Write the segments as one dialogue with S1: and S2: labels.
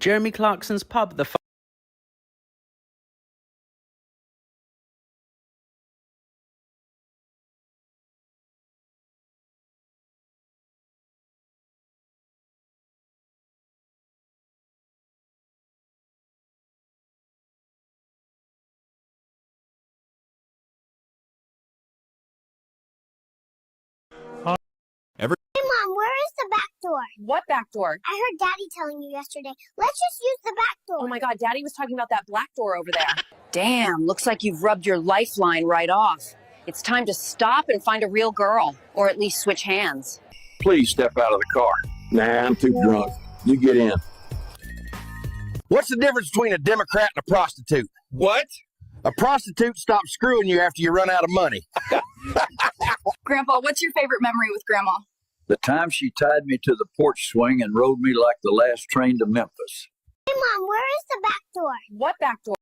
S1: Jeremy Clarkson's pub, the
S2: Hey, Mom, where is the back door?
S3: What back door?
S2: I heard Daddy telling you yesterday. Let's just use the back door.
S3: Oh my God, Daddy was talking about that black door over there. Damn, looks like you've rubbed your lifeline right off. It's time to stop and find a real girl, or at least switch hands.
S4: Please step out of the car. Nah, I'm too drunk. You get in.
S5: What's the difference between a Democrat and a prostitute?
S4: What?
S5: A prostitute stops screwing you after you run out of money.
S3: Grandpa, what's your favorite memory with Grandma?
S4: The time she tied me to the porch swing and rode me like the last train to Memphis.
S2: Hey, Mom, where is the back door?
S3: What back door?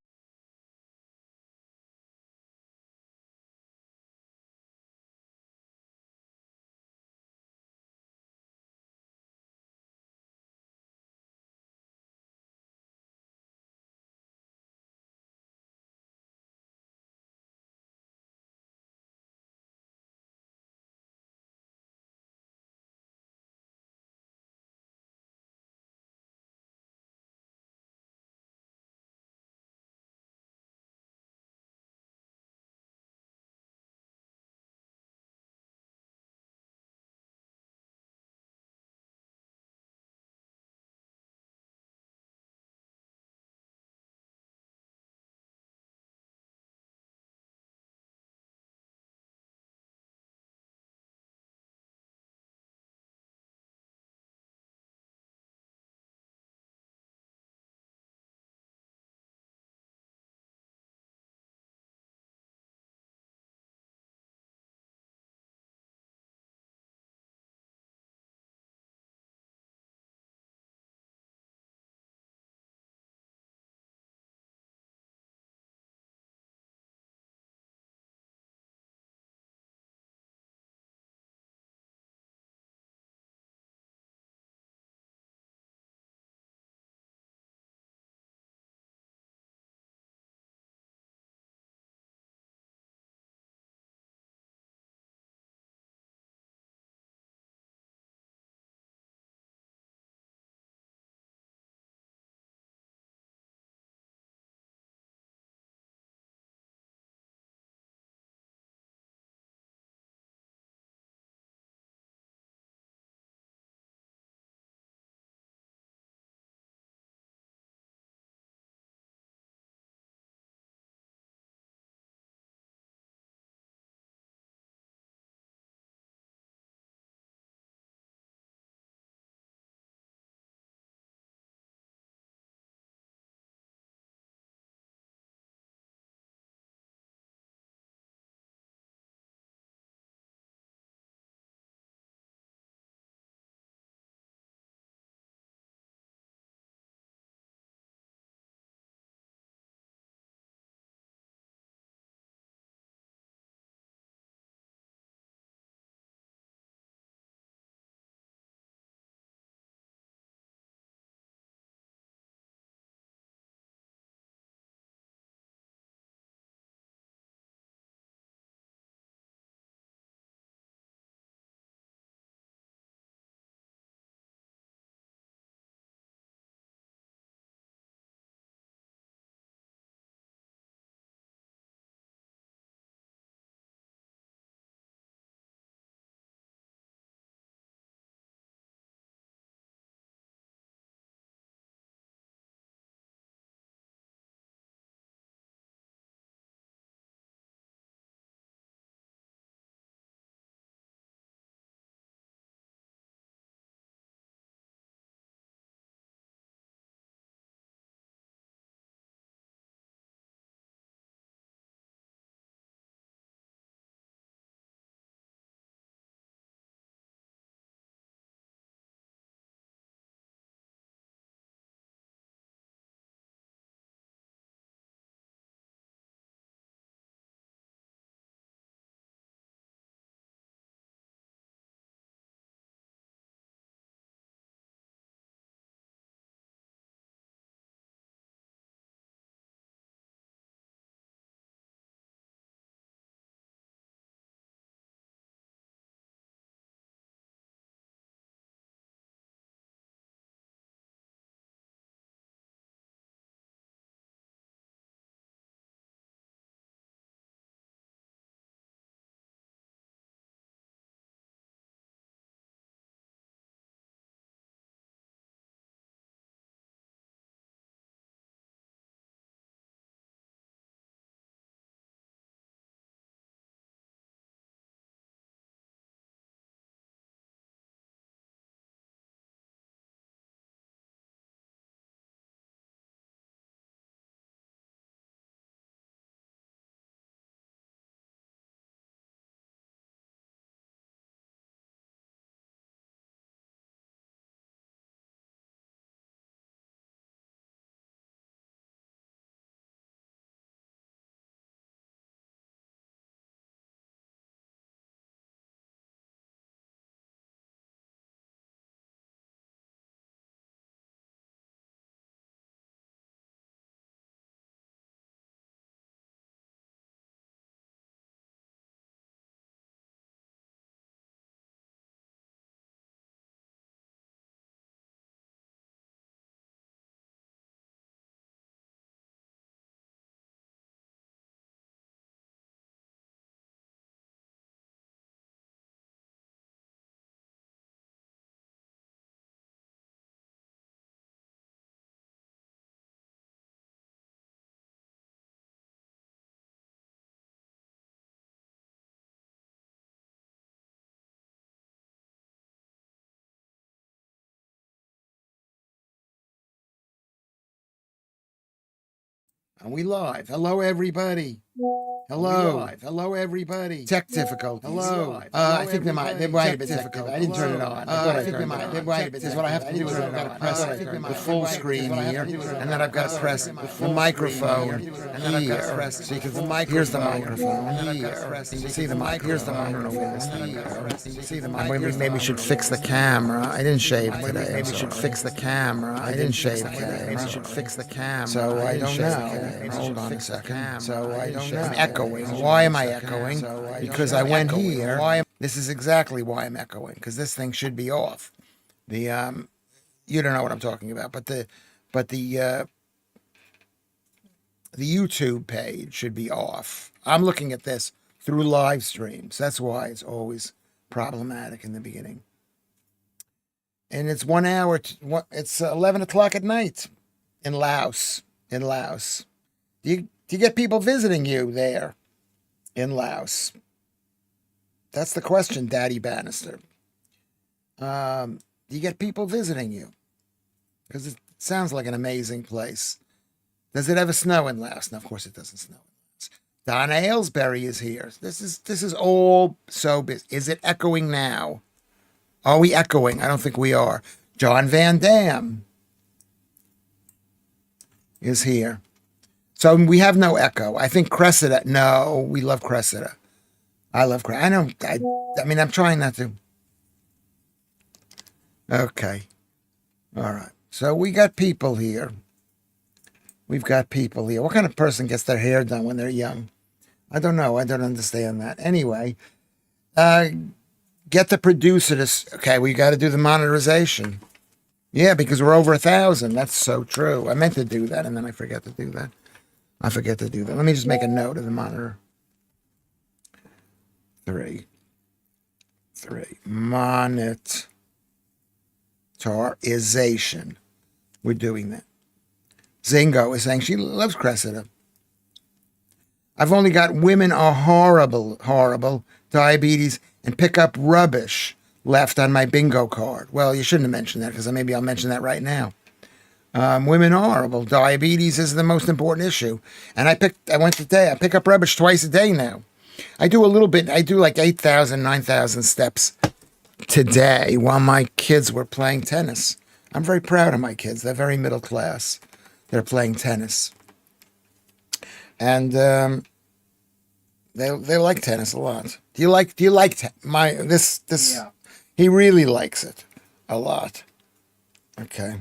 S1: Are we live? Hello, everybody. Hello. Hello, everybody. Tech difficulties. Hello. I think there might have been difficult. I didn't turn it on. I think there might have been. This is what I have to do is I've got to press the full screen here, and then I've got to press the microphone here. See, because here's the microphone here. See the mic? Here's the microphone. See the mic? Maybe we should fix the camera. I didn't shave today. Maybe we should fix the camera. I didn't shave today. Maybe we should fix the camera. So I don't know. Hold on a second. So I don't know. I'm echoing. Why am I echoing? Because I went here. This is exactly why I'm echoing. Because this thing should be off. The you don't know what I'm talking about, but the YouTube page should be off. I'm looking at this through live streams. That's why it's always problematic in the beginning. And it's 1 hour. It's 11 o'clock at night in Laos. In Laos, do you get people visiting you there in Laos? That's the question, Daddy Bannister. Do you get people visiting you? Because it sounds like an amazing place. Does it ever snow in Laos? No, of course it doesn't snow in Laos. Donna Aylesbury is here. This is all so busy. Is it echoing now? Are we echoing? I don't think we are. John Van Dam is here. So we have no echo. I think Cressida. No, we love Cressida. I love Cressida. I mean, I'm trying not to. Okay. All right. So we got people here. We've got people here. What kind of person gets their hair done when they're young? I don't know. I don't understand that. Anyway, get the producer to. Okay, we got to do the monetization. Yeah, because we're over 1,000. That's so true. I meant to do that, and then I forget to do that. Let me just make a note of the monitor. 3. Monetarization. We're doing that. Zingo is saying she loves Cressida. I've only got women are horrible, diabetes, and pick up rubbish left on my bingo card. Well, you shouldn't have mentioned that because maybe I'll mention that right now. Women are horrible. Diabetes is the most important issue. And I pick up rubbish twice a day now. I do a little bit. I do like 8,000, 9,000 steps today while my kids were playing tennis. I'm very proud of my kids. They're very middle class. They're playing tennis. And they like tennis a lot. Do you like this? Yeah. He really likes it a lot. Okay.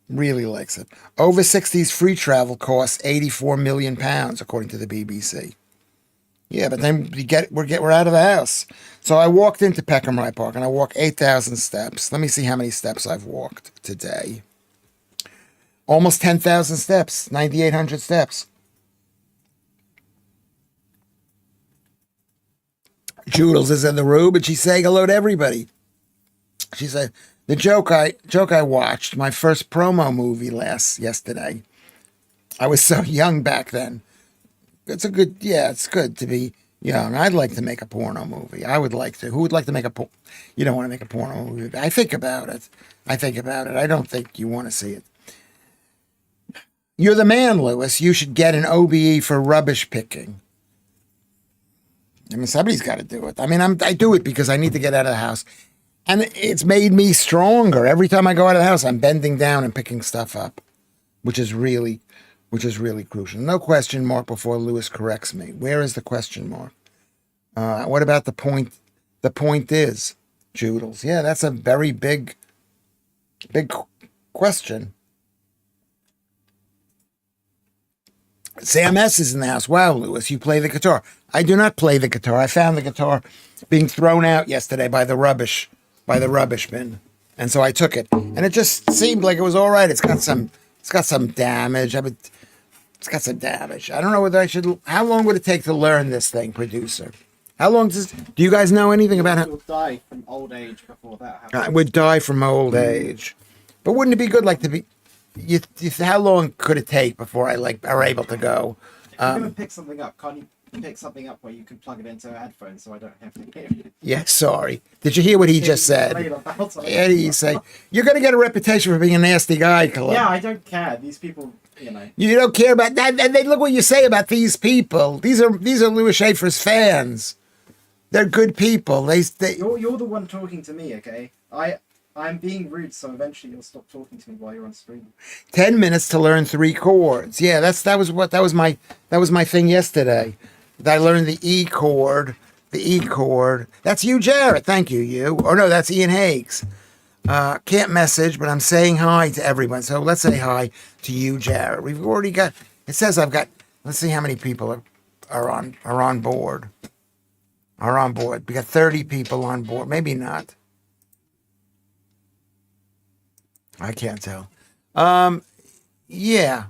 S1: Really likes it. Over 60s free travel costs £84 million, according to the BBC. Yeah, but then we're out of the house. So I walked into Peckham Rye Park and I walked 8,000 steps. Let me see how many steps I've walked today. Almost 10,000 steps, 9,800 steps. Joodles is in the room and she's saying hello to everybody. She said, the joke I watched, my first promo movie yesterday. I was so young back then. It's good to be young. I'd like to make a porno movie. I would like to. Who would like to make you don't want to make a porno movie. I think about it. I don't think you want to see it. You're the man, Lewis. You should get an OBE for rubbish picking. I mean, somebody's got to do it. I mean, I do it because I need to get out of the house. And it's made me stronger. Every time I go out of the house, I'm bending down and picking stuff up, which is really crucial. No question mark before Lewis corrects me. Where is the question mark? What about the point? The point is, Joodles. Yeah, that's a very big question. Sam S. is in the house. Wow, Lewis, you play the guitar. I do not play the guitar. I found the guitar being thrown out yesterday by the rubbish bin. And so I took it. And it just seemed like it was all right. It's got some damage. It's got some damage. I don't know whether I should. How long would it take to learn this thing, producer? How long do you guys know anything about how?
S6: You'll die from old age before that happens.
S1: I would die from old age. But wouldn't it be good, like, to be? How long could it take before are able to go?
S6: If you're gonna pick something up, can't you pick something up where you can plug it into a headphone, so I don't have to hear it.
S1: Yeah, sorry. Did you hear what he just said? Yeah, he say you're going to get a reputation for being a nasty guy, Colin.
S6: Yeah, I don't care. These people, you know.
S1: You don't care about that. And then look what you say about these people. These are Lewis Schaffer's fans. They're good people.
S6: You're the one talking to me, okay? I'm being rude, so eventually you'll stop talking to me while you're on stream.
S1: 10 minutes to learn 3 chords. Yeah, that was my thing yesterday. I learned the E chord. The E chord. That's you, Jarrett. Thank you, you. Or no, that's Ian Higgs. Can't message, but I'm saying hi to everyone. So let's say hi to you, Jarrett. We've already got. It says I've got. Let's see how many people are on board. Are on board. We got 30 people on board. Maybe not. I can't tell. Yeah.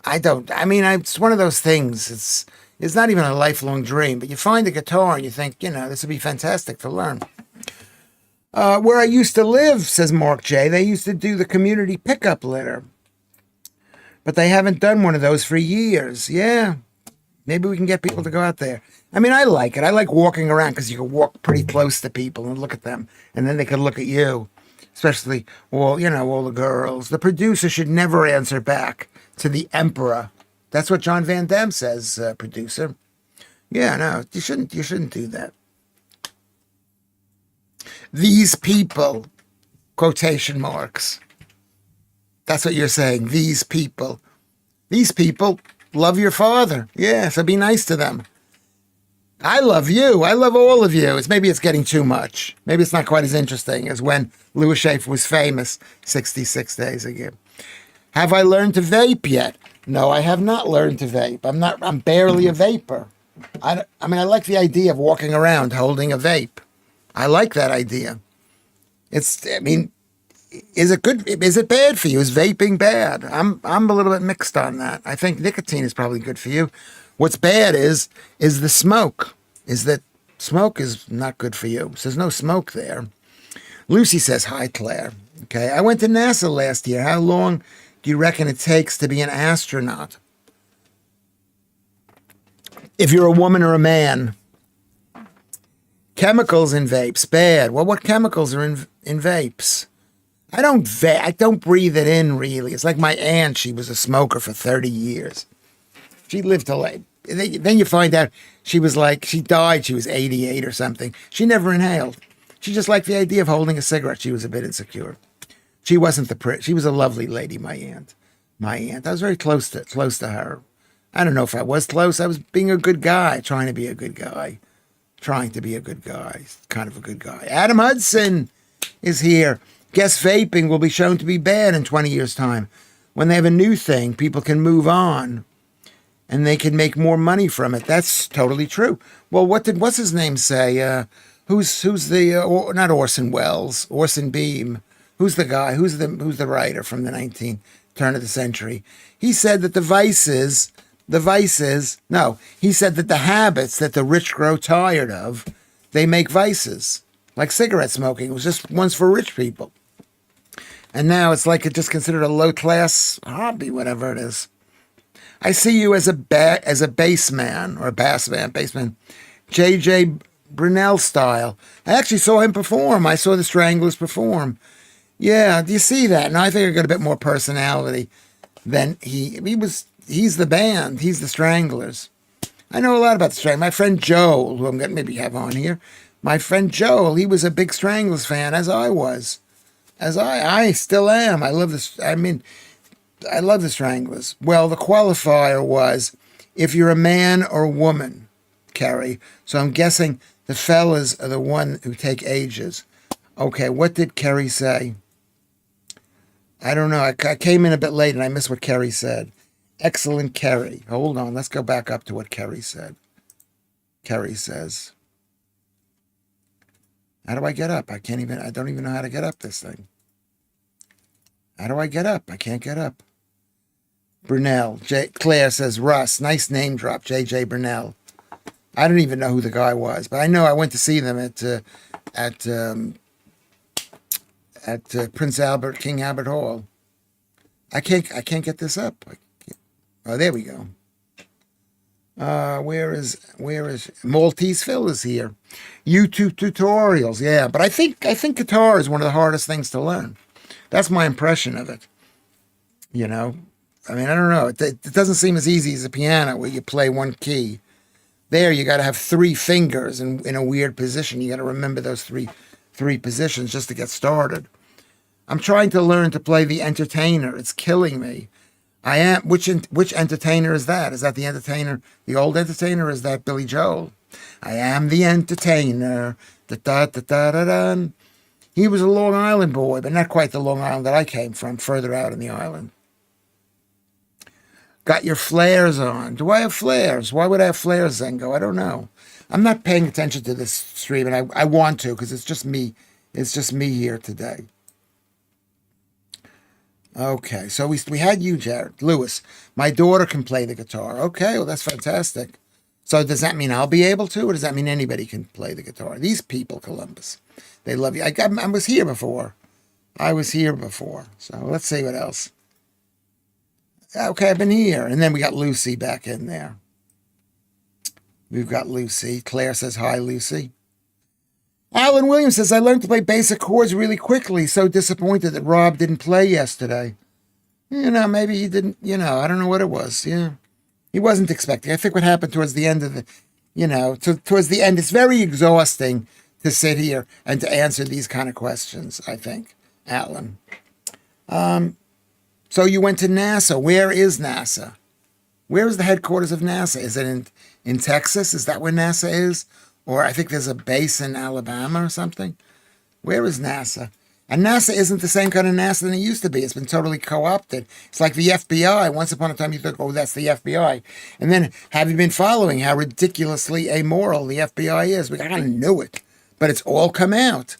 S1: I don't. I mean, it's one of those things. It's not even a lifelong dream, but you find a guitar and you think, this would be fantastic to learn. Where I used to live, says Mark J., they used to do the community pickup litter. But they haven't done one of those for years. Yeah. Maybe we can get people to go out there. I mean, I like it. I like walking around because you can walk pretty close to people and look at them. And then they can look at you. Especially all the girls. The producer should never answer back to the emperor. That's what John Van Damme says, producer. Yeah, no, you shouldn't do that. These people, quotation marks. That's what you're saying. These people. These people love your father. Yeah, so be nice to them. I love you. I love all of you. Maybe it's getting too much. Maybe it's not quite as interesting as when Lewis Schaffer was famous 66 days ago. Have I learned to vape yet? No, I have not learned to vape. I'm barely a vapor. I like the idea of walking around holding a vape. I like that idea. Is it good? Is it bad for you? Is vaping bad? I'm a little bit mixed on that. I think nicotine is probably good for you. What's bad is the smoke. Is that smoke is not good for you. So there's no smoke there. Lucy says, hi, Claire. Okay, I went to NASA last year. How long do you reckon it takes to be an astronaut? If you're a woman or a man. Chemicals in vapes, bad. Well, what chemicals are in vapes? I don't breathe it in, really. It's like my aunt. She was a smoker for 30 years. She lived till late. Then you find out she died. She was 88 or something. She never inhaled. She just liked the idea of holding a cigarette. She was a bit insecure. She wasn't she was a lovely lady, my aunt. I was very close to her. I don't know if I was close. I was being a good guy, trying to be a good guy. Kind of a good guy. Adam Hudson is here. Guess vaping will be shown to be bad in 20 years' time. When they have a new thing, people can move on. And they can make more money from it. That's totally true. Well, what's his name say? Who's not Orson Welles, Orson Beam? Who's the guy? Who's the writer from the turn of the century? He said that he said that the habits that the rich grow tired of, they make vices. Like cigarette smoking, it was just once for rich people. And now it's like it's just considered a low-class hobby, whatever it is. I see you as a bassman, J.J. Brunel style. I actually saw him perform. I saw the Stranglers perform. Yeah, do you see that? And I think I got a bit more personality than he's the band. He's the Stranglers. I know a lot about the Stranglers. My friend Joel, who I'm going to maybe have on here, my friend Joel, he was a big Stranglers fan, as I was. I still am. I love this. I love the Stranglers. Well, the qualifier was if you're a man or a woman, Kerry. So I'm guessing the fellas are the one who take ages. Okay, what did Kerry say? I don't know. I came in a bit late and I missed what Kerry said. Excellent, Kerry. Hold on. Let's go back up to what Kerry said. Kerry says, how do I get up? I don't even know how to get up this thing. How do I get up? I can't get up. Brunel. Claire says, Russ, nice name drop, J.J. Brunel. I don't even know who the guy was, but I know I went to see them at Prince Albert, King Albert Hall. I can't get this up. Oh, there we go. Where is Maltese Phil is here. YouTube tutorials, yeah. But I think guitar is one of the hardest things to learn. That's my impression of it. You know, I mean, I don't know. It doesn't seem as easy as a piano where you play one key. There, you got to have three fingers in a weird position. You got to remember those three positions just to get started. I'm trying to learn to play the entertainer. It's killing me. I am. Which entertainer is that? Is that the entertainer, the old entertainer, or is that Billy Joel? I am the entertainer. Da da da da da da. He was a Long Island boy, but not quite the Long Island that I came from. Further out in the island. Got your flares on. Do I have flares? Why would I have flares, Zengo? I don't know. I'm not paying attention to this stream, and I want to because it's just me. It's just me here today. Okay, so we had you, Jared. Lewis, my daughter can play the guitar. Okay, well, that's fantastic. So does that mean I'll be able to, or does that mean anybody can play the guitar? These people, Columbus, they love you. I was here before. I was here before. So let's see what else. Okay, I've been here. And then we got Lucy back in there. We've got Lucy. Claire says, hi, Lucy. Alan Williams says, I learned to play basic chords really quickly. So disappointed that Rob didn't play yesterday. You know, maybe he didn't, I don't know what it was. Yeah. He wasn't expecting. I think what happened towards the end of towards the end, it's very exhausting to sit here and to answer these kind of questions, I think, Alan. So you went to NASA. Where is NASA? Where is the headquarters of NASA? Is it in Texas? Is that where NASA is? Or I think there's a base in Alabama or something. Where is NASA? And NASA isn't the same kind of NASA than it used to be. It's been totally co-opted. It's like the FBI. Once upon a time you thought, oh, that's the FBI. And then have you been following how ridiculously amoral the FBI is? We kind of knew it. But it's all come out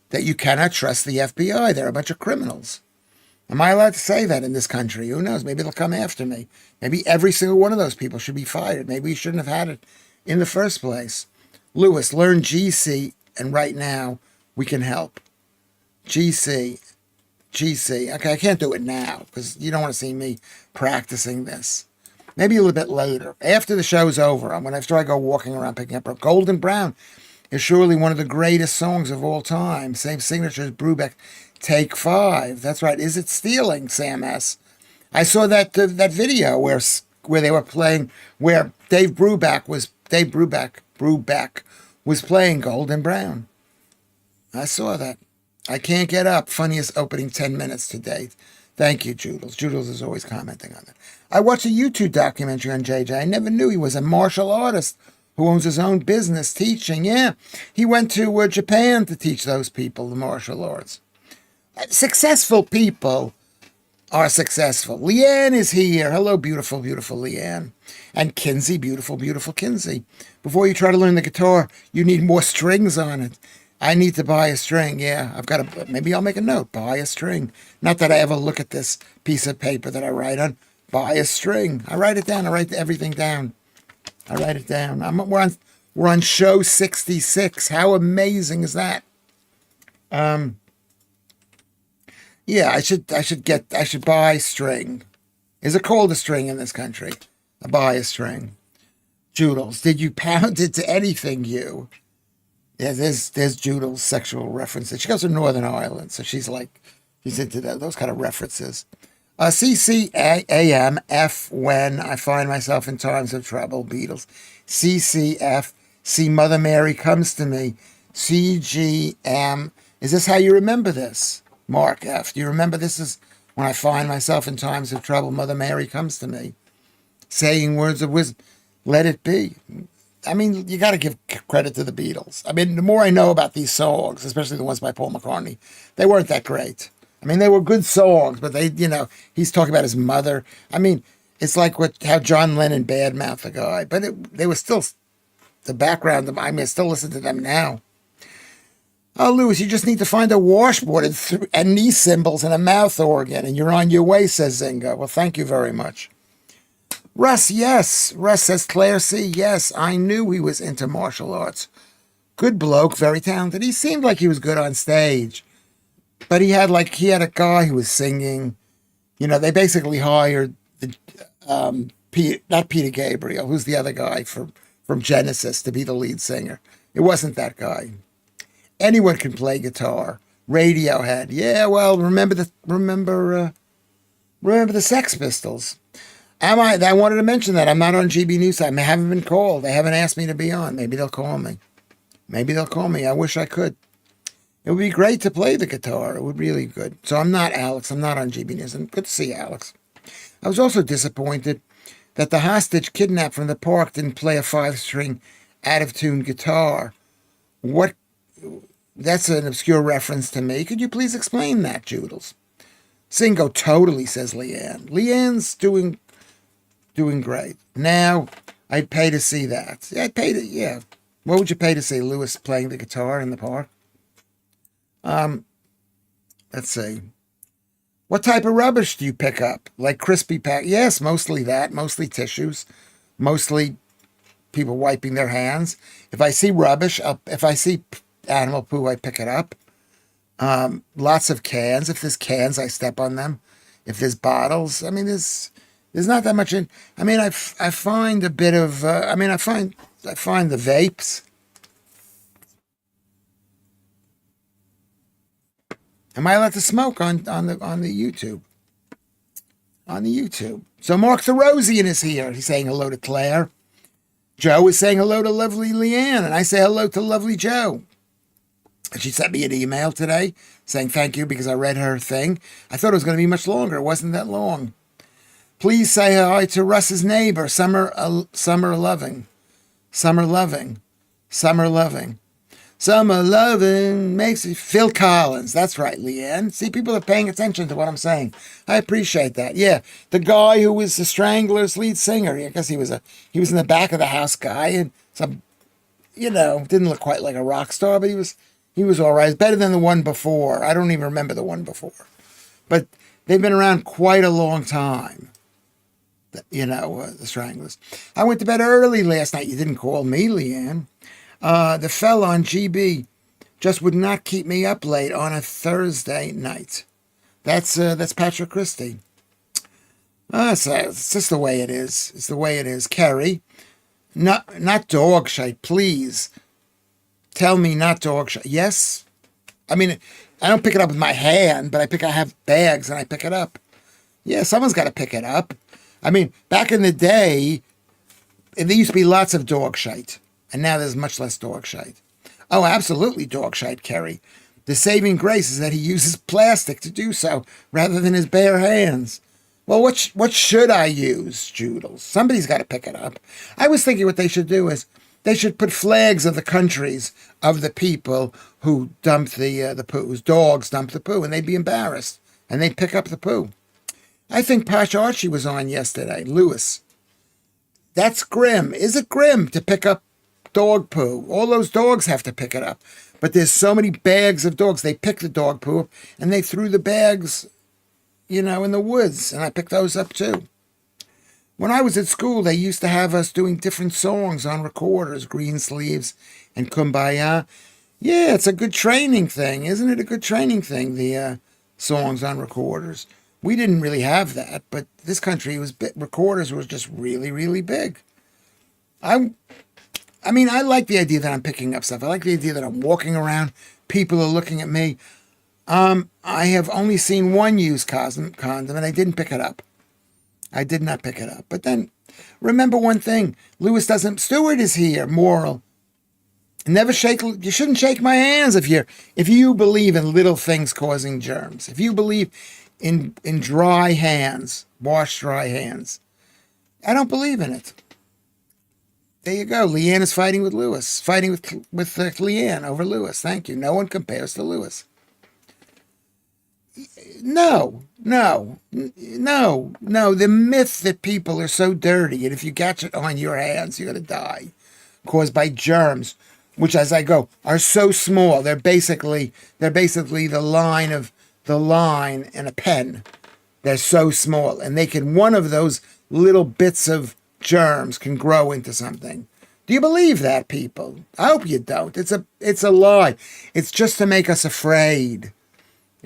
S1: that you cannot trust the FBI. They're a bunch of criminals. Am I allowed to say that in this country? Who knows? Maybe they'll come after me. Maybe every single one of those people should be fired. Maybe we shouldn't have had it in the first place. Lewis, learn GC, and right now we can help. GC. Okay, I can't do it now because you don't want to see me practicing this. Maybe a little bit later. After the show's over, after I go walking around picking up Golden Brown is surely one of the greatest songs of all time. Same signature as Brubeck. Take 5. That's right. Is it stealing, Sam S? I saw that video where they were playing, where Dave Brubeck was playing Golden Brown. I saw that. I can't get up. Funniest opening 10 minutes to date. Thank you, Joodles. Joodles is always commenting on that. I watched a YouTube documentary on JJ. I never knew he was a martial artist who owns his own business teaching. Yeah, he went to Japan to teach those people the martial arts. Successful people are successful. Leanne is here. Hello, beautiful, beautiful Leanne. And Kinsey, beautiful, beautiful Kinsey. Before you try to learn the guitar, you need more strings on it. I need to buy a string. Yeah, maybe I'll make a note. Buy a string. Not that I ever look at this piece of paper that I write on. Buy a string. I write it down. I write everything down. I write it down. We're on show 66. How amazing is that? Yeah, I should buy string. Is it called a string in this country? I buy a string. Joodles, did you pound it to anything, you? Yeah, there's Joodles' sexual references. She goes to Northern Ireland, so she's into those kind of references. CCAMF when I find myself in times of trouble, Beatles. CCF, see Mother Mary comes to me. CGM, is this how you remember this? Mark F, do you remember this is when I find myself in times of trouble, Mother Mary comes to me, saying words of wisdom, let it be. I mean, you got to give credit to the Beatles. I mean, the more I know about these songs, especially the ones by Paul McCartney, they weren't that great. I mean, they were good songs, but he's talking about his mother. I mean, it's like how John Lennon badmouthed the guy, but they were still the background. I mean, I still listen to them now. Oh, Lewis, you just need to find a washboard and knee cymbals and a mouth organ, and you're on your way, says Zinga. Well, thank you very much. Russ, yes. Russ says, Claire C, yes, I knew he was into martial arts. Good bloke, very talented. He seemed like he was good on stage, but he had a guy who was singing. They basically hired the not Peter Gabriel, who's the other guy from Genesis to be the lead singer. It wasn't that guy. Anyone can play guitar. Radiohead. Yeah, well, remember the Sex Pistols. I wanted to mention that. I'm not on GB News. I haven't been called. They haven't asked me to be on. Maybe they'll call me. I wish I could. It would be great to play the guitar. It would be really good. So I'm not Alex. I'm not on GB News. And good to see you, Alex. I was also disappointed that the hostage kidnapped from the park didn't play a 5-string out-of-tune guitar. What? That's an obscure reference to me. Could you please explain that, Joodles? Singo totally, says Leanne. Leanne's doing great. Now, I'd pay to see that. Yeah, I'd pay to, yeah. What would you pay to see Lewis playing the guitar in the park? Let's see. What type of rubbish do you pick up? Like crispy pack? Yes, mostly that. Mostly tissues. Mostly people wiping their hands. If I see rubbish, if I see animal poo, I pick it up. Lots of cans. If there's cans, I step on them. If there's bottles, I mean, there's not that much in. I mean, I find a bit of. I find the vapes. Am I allowed to smoke on the YouTube? On the YouTube. So Mark the Rosian is here. He's saying hello to Claire. Joe is saying hello to lovely Leanne, and I say hello to lovely Joe. And she sent me an email today saying thank you because I read her thing. I thought it was going to be much longer. It wasn't that long. Please say hi to Russ's neighbor, Summer Loving. Summer Loving. Summer Loving. Summer Loving makes you... Phil Collins. That's right, Leanne. See, people are paying attention to what I'm saying. I appreciate that. Yeah, the guy who was the Stranglers' lead singer. I guess he was in the back of the house guy, and some, didn't look quite like a rock star, but he was all right. It's better than the one before. I don't even remember the one before. But they've been around quite a long time, the Stranglers. I went to bed early last night. You didn't call me, Leanne. The fella on GB just would not keep me up late on a Thursday night. That's Patrick Christie. It's just the way it is. It's the way it is. Kerry, not dog shite, please. Tell me not dog shit. Yes. I mean, I don't pick it up with my hand, but I have bags and I pick it up. Yeah, someone's got to pick it up. I mean, back in the day, there used to be lots of dog shite, and now there's much less dog shite. Oh, absolutely dog shite, Kerry. The saving grace is that he uses plastic to do so rather than his bare hands. Well, what should I use, Joodles? Somebody's got to pick it up. I was thinking what they should do is they should put flags of the countries of the people who dumped the poo, whose dogs dumped the poo, and they'd be embarrassed, and they'd pick up the poo. I think Posh Archie was on yesterday, Lewis. That's grim. Is it grim to pick up dog poo? All those dogs have to pick it up. But there's so many bags of dogs. They pick the dog poo up, and they threw the bags, in the woods, and I picked those up too. When I was at school, they used to have us doing different songs on recorders, Green Sleeves and Kumbaya. Yeah, it's a good training thing. Isn't it a good training thing, the songs on recorders? We didn't really have that, but this country recorders were just really, really big. I like the idea that I'm picking up stuff. I like the idea that I'm walking around. People are looking at me. I have only seen one used condom, and I didn't pick it up. I did not pick it up. But then, remember one thing. Stewart is here, moral. You shouldn't shake my hands if you believe in little things causing germs. If you believe in dry hands, wash dry hands. I don't believe in it. There you go. Leanne is fighting with Lewis. Fighting with Leanne over Lewis. Thank you. No one compares to Lewis. No. The myth that people are so dirty, and if you catch it on your hands, you're going to die, caused by germs, which, as I go, are so small. They're basically the line in a pen. They're so small, and one of those little bits of germs can grow into something. Do you believe that, people? I hope you don't. It's a lie. It's just to make us afraid.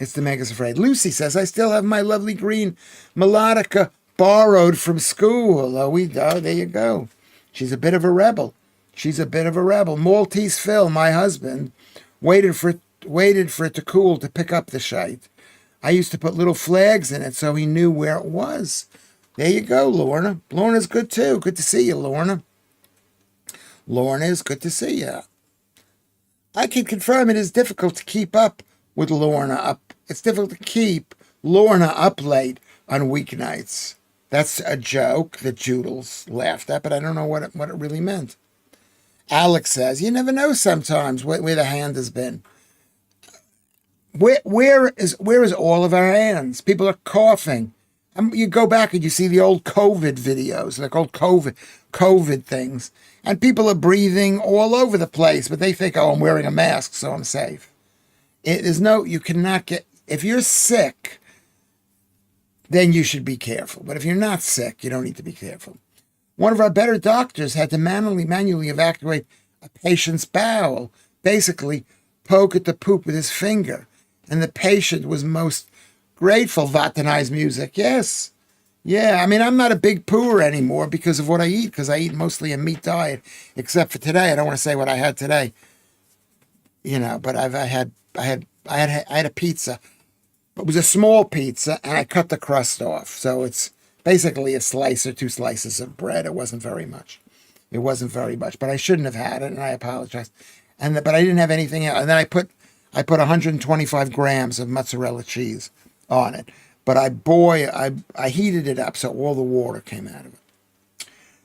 S1: It's to make us afraid. Lucy says, I still have my lovely green melodica borrowed from school. There you go. She's a bit of a rebel. She's a bit of a rebel. Maltese Phil, my husband, waited for it to cool to pick up the shite. I used to put little flags in it so he knew where it was. There you go, Lorna. Lorna's good too. Good to see you, Lorna. Lorna is good to see you. I can confirm it is difficult to keep up with Lorna up. It's difficult to keep Lorna up late on weeknights. That's a joke that Joodles laughed at, but I don't know what it really meant. Alex says, you never know sometimes where the hand has been. Where is all of our hands? People are coughing. You go back and you see the old COVID videos, like old COVID things, and people are breathing all over the place, but they think, oh, I'm wearing a mask, so I'm safe. You cannot get, if you're sick, then you should be careful. But if you're not sick, you don't need to be careful. One of our better doctors had to manually evacuate a patient's bowel, basically poke at the poop with his finger. And the patient was most grateful. Vatanized music. Yes. Yeah. I mean, I'm not a big pooer anymore because of what I eat, because I eat mostly a meat diet, except for today. I don't want to say what I had today, but I had a pizza. It was a small pizza and I cut the crust off. So it's basically a slice or 2 slices of bread. It wasn't very much. But I shouldn't have had it, and I apologize. But I didn't have anything else. And then I put 125 grams of mozzarella cheese on it. But I heated it up so all the water came out of it.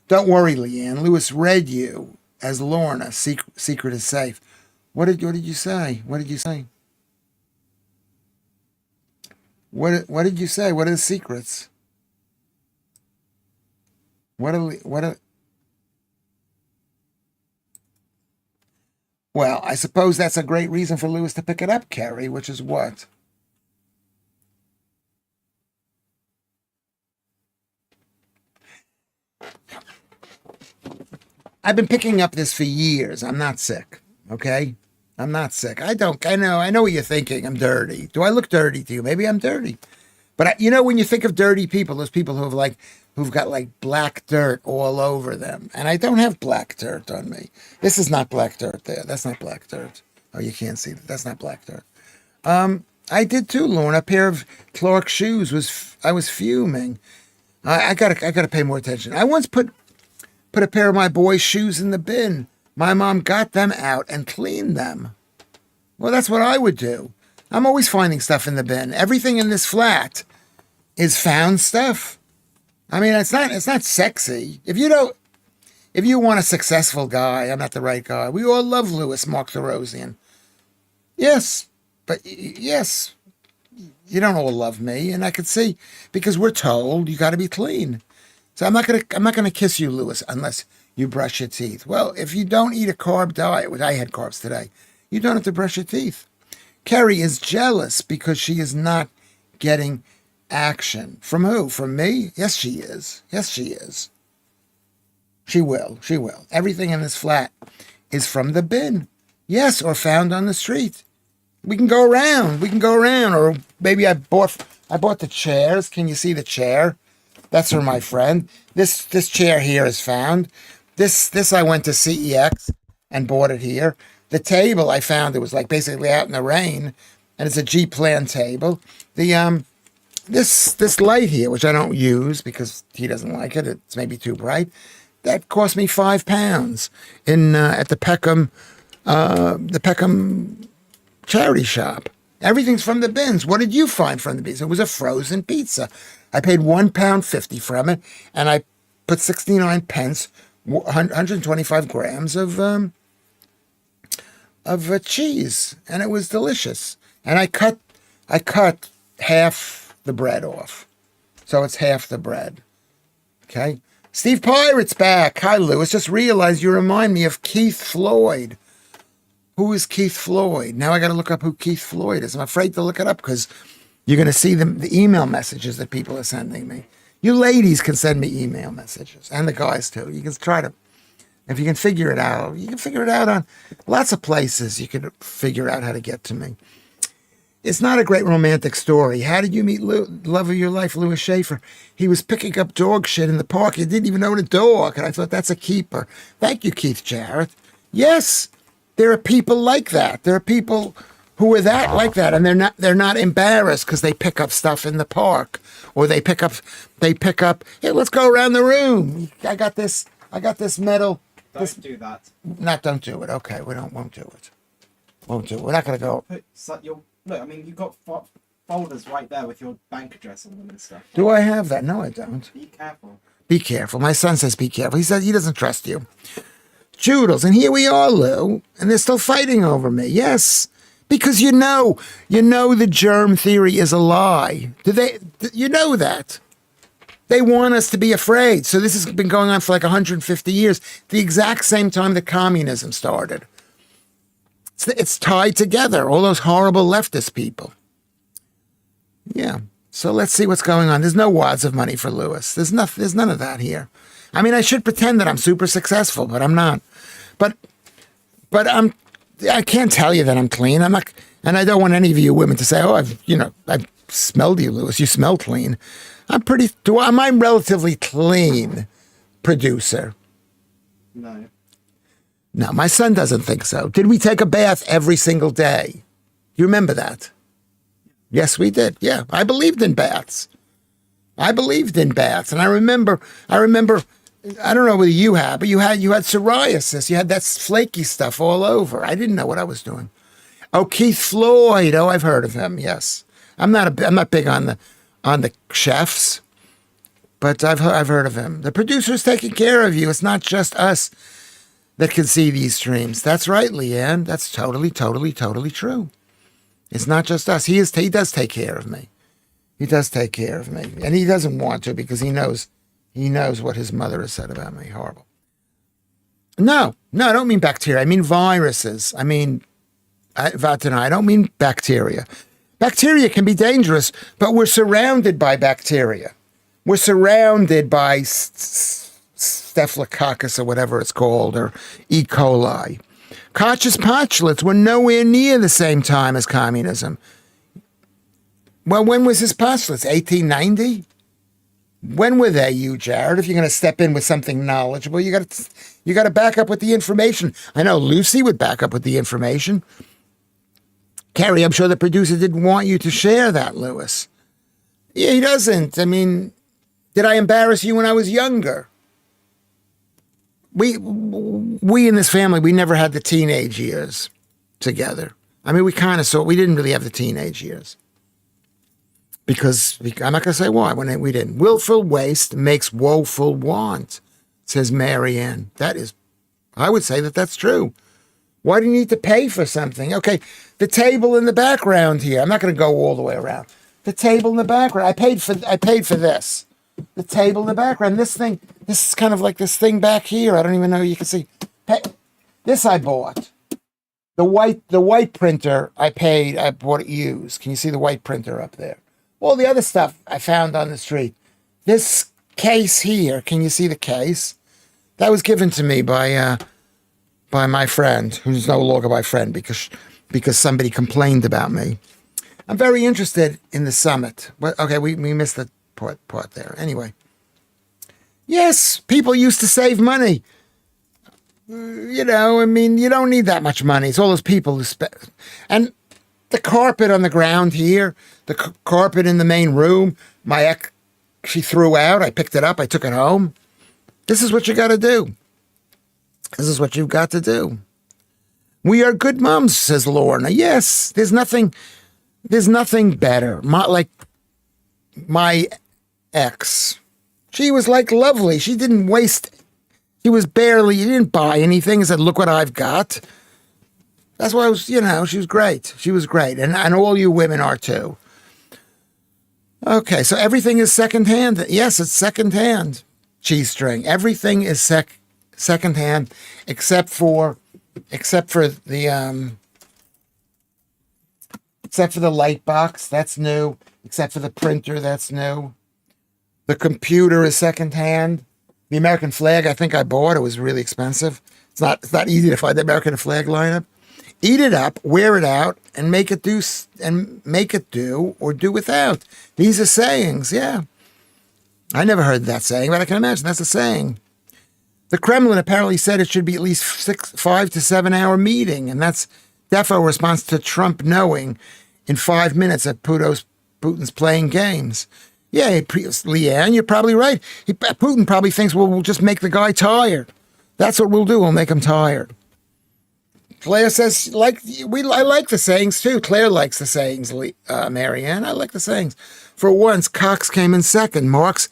S1: Don't worry, Leanne. Lewis read you as Lorna. Secret is safe. What did you say? What did you say? What did you say? What are the secrets? Well, I suppose that's a great reason for Lewis to pick it up, Kerry, which is what? I've been picking up this for years. I'm not sick, okay? I'm not sick. I know what you're thinking. I'm dirty. Do I look dirty to you? Maybe I'm dirty. But when you think of dirty people, those people who've got black dirt all over them. And I don't have black dirt on me. This is not black dirt there. That's not black dirt. Oh, you can't see that. That's not black dirt. I did too, Lorna. A pair of Clark shoes I was fuming. I gotta pay more attention. I once put a pair of my boys' shoes in the bin. My mom got them out and cleaned them. Well, that's what I would do. I'm always finding stuff in the bin. Everything in this flat is found stuff. I mean, it's not sexy. If you want a successful guy, I'm not the right guy. We all love Lewis, Mark the Rosian. Yes, but yes, you don't all love me, and I could see because we're told you got to be clean. So I'm not gonna kiss you, Lewis, unless you brush your teeth. Well, if you don't eat a carb diet, which I had carbs today, you don't have to brush your teeth. Kerry is jealous because she is not getting action. From who? From me? Yes, she is. Yes, she is. She will. She will. Everything in this flat is from the bin. Yes, or found on the street. We can go around. Or maybe I bought the chairs. Can you see the chair? That's for my friend. This chair here is found. This I went to CEX and bought it here. The table I found, it was basically out in the rain, and it's a G-plan table. This light here, which I don't use because he doesn't like it, it's maybe too bright, that cost me £5 at the Peckham charity shop. Everything's from the bins. What did you find from the bins? It was a frozen pizza. I paid £1.50 from it, and I put 69 pence, 125 grams of cheese, and it was delicious. And I cut half the bread off, so it's half the bread. Okay. Steve Pirate's back. Hi, Lewis. Just realized you remind me of Keith Floyd. Who is Keith Floyd? Now I got to look up who Keith Floyd is. I'm afraid to look it up because you're going to see the email messages that people are sending me. You ladies can send me email messages, and the guys too. You can try to, if you can figure it out, you can figure it out on lots of places. You can figure out how to get to me. It's not a great romantic story. How did you meet love of your life, Lewis Schaffer? He was picking up dog shit in the park. He didn't even own a dog. And I thought, that's a keeper. Thank you, Keith Jarrett. Yes, there are people like that. There are people who are like that, and they're not embarrassed because they pick up stuff in the park, or they pick up, hey, let's go around the room. I got this medal.
S6: Don't do that.
S1: Don't do it. Okay, won't do it. Won't do it. We're not going to go.
S6: Look, I mean, you've got folders right there with your bank address on them and stuff.
S1: Do I have that? No, I don't.
S6: Be careful.
S1: Be careful. My son says be careful. He says he doesn't trust you. Joodles, and here we are, Lou, and they're still fighting over me. Yes, because you know the germ theory is a lie. You know that. They want us to be afraid. So this has been going on for like 150 years, the exact same time that communism started. It's tied together, all those horrible leftist people. Yeah. So let's see what's going on. There's no wads of money for Lewis. There's none of that here. I mean, I should pretend that I'm super successful, but I'm not. But I can't tell you that I'm clean. I'm not, and I don't want any of you women to say, "Oh, I've smelled you, Lewis. You smell clean." Am I relatively clean, producer?
S6: No.
S1: No, my son doesn't think so. Did we take a bath every single day? You remember that? Yes, we did. Yeah, I believed in baths. And I remember, I don't know whether you had, but you had psoriasis. You had that flaky stuff all over. I didn't know what I was doing. Oh, Keith Floyd. Oh, I've heard of him. Yes. I'm not big on the chefs, but I've heard of him. The producer's taking care of you. It's not just us that can see these streams. That's right, Leanne. That's totally true. It's not just us. He does take care of me. He does take care of me. And he doesn't want to because he knows what his mother has said about me. Horrible. No, I don't mean bacteria. I mean viruses. I don't mean bacteria. Bacteria can be dangerous, but we're surrounded by bacteria. We're surrounded by Staphylococcus or whatever it's called, or E. coli. Koch's postulates were nowhere near the same time as communism. Well, when was his postulates? 1890? When were they, you, Jared? If you're going to step in with something knowledgeable, you got to back up with the information. I know Lucy would back up with the information. Carrie, I'm sure the producer didn't want you to share that, Lewis. Yeah, he doesn't. I mean, did I embarrass you when I was younger? We in this family, we never had the teenage years together. I mean, we didn't really have the teenage years. Because, I'm not going to say why, when we didn't. Willful waste makes woeful want, says Mary Ann. I would say that's true. Why do you need to pay for something? Okay, the table in the background here. I'm not going to go all the way around. The table in the background. I paid for this. The table in the background. This is kind of like this thing back here. I don't even know. You can see. This I bought. The white printer I bought it used. Can you see the white printer up there? All the other stuff I found on the street. This case here. Can you see the case? That was given to me by my friend, who's no longer my friend because somebody complained about me. I'm very interested in the summit. Okay, we missed the part there. Anyway. Yes, people used to save money. You don't need that much money. It's all those people who spend. And the carpet on the ground here, the carpet in the main room, my ex, she threw out. I picked it up. I took it home. This is what you got to do. This is what you've got to do. We are good moms, says Lorna. Yes, there's nothing better. Like my ex, she was like lovely. She didn't waste. She didn't buy anything. Said, look what I've got. That's why she was great. She was great. And all you women are too. Okay, so everything is secondhand. Yes, it's secondhand. Cheese string. Everything is secondhand, except for the light box. That's new. Except for the printer. That's new. The computer is secondhand. The American flag, I think I bought. It was really expensive. It's not easy to find the American flag lineup. Eat it up, wear it out, and make it do or do without. These are sayings, yeah. I never heard that saying, but I can imagine that's a saying. The Kremlin apparently said it should be at least 5 to 7 hour meeting, and that's defo response to Trump knowing in 5 minutes that Putin's playing games. Yeah, Leanne, you're probably right. Putin probably thinks, well, we'll just make the guy tired. That's what we'll do. We'll make him tired. Claire says, I like the sayings too. Claire likes the sayings, Marianne. I like the sayings. For once, Cox came in second. Marx,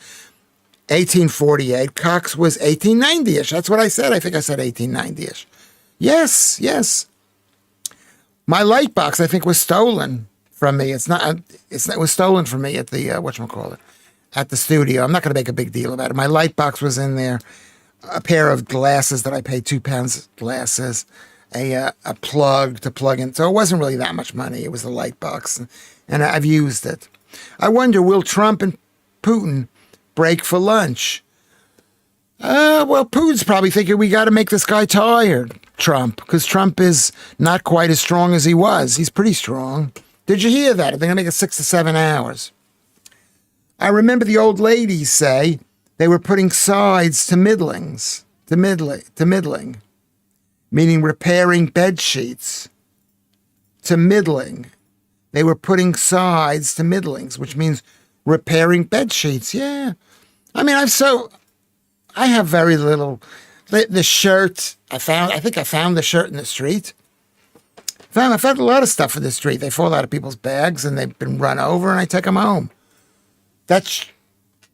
S1: 1848. Cox was 1890-ish. That's what I said. I think I said 1890-ish. Yes. My light box, I think, was stolen from me. It was stolen from me at the, whatchamacallit, at the studio. I'm not going to make a big deal about it. My light box was in there. A pair of glasses that I paid £2 glasses. A plug to plug in. So it wasn't really that much money. It was the light box. And I've used it. I wonder, will Trump and Putin break for lunch? Well, Putin's probably thinking we got to make this guy tired, Trump, because Trump is not quite as strong as he was. He's pretty strong. Did you hear that? They're going to make it 6 to 7 hours. I remember the old ladies say they were putting sides to middlings, to middling. Meaning repairing bed sheets to middling. They were putting sides to middlings, which means repairing bed sheets. Yeah. I mean, I have very little. The shirt I think I found the shirt in the street. I found a lot of stuff in the street. They fall out of people's bags and they've been run over and I take them home. There's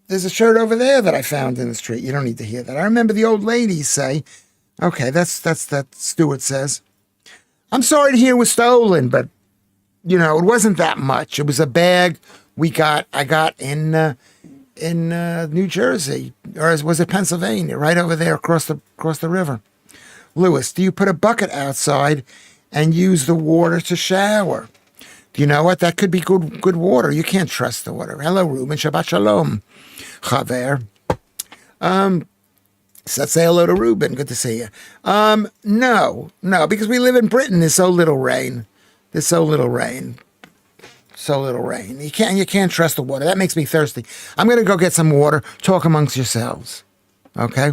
S1: a shirt over there that I found in the street. You don't need to hear that. I remember the old ladies say, okay, that's that Stewart says. I'm sorry to hear it was stolen, but, it wasn't that much. It was a bag I got in New Jersey, or was it Pennsylvania, right over there across the river. Lewis, do you put a bucket outside and use the water to shower? Do you know what? That could be good water. You can't trust the water. Hello, Ruben. Shabbat shalom. Chaver. So say hello to Ruben. Good to see you. No, because we live in Britain. There's so little rain. You can't trust the water. That makes me thirsty. I'm going to go get some water. Talk amongst yourselves. Okay?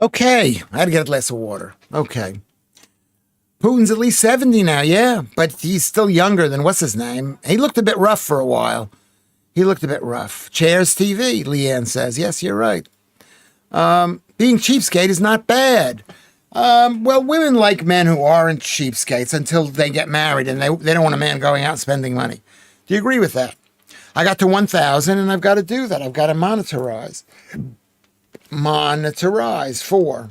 S1: Okay. I had to get a glass of water. Okay. Putin's at least 70 now, yeah, but he's still younger than what's his name. He looked a bit rough for a while. Chairs TV, Leanne says. Yes, you're right. Being cheapskate is not bad. Well, women like men who aren't cheapskates until they get married and they don't want a man going out and spending money. Do you agree with that? I got to 1,000 and I've got to do that. I've got to monetize. 4.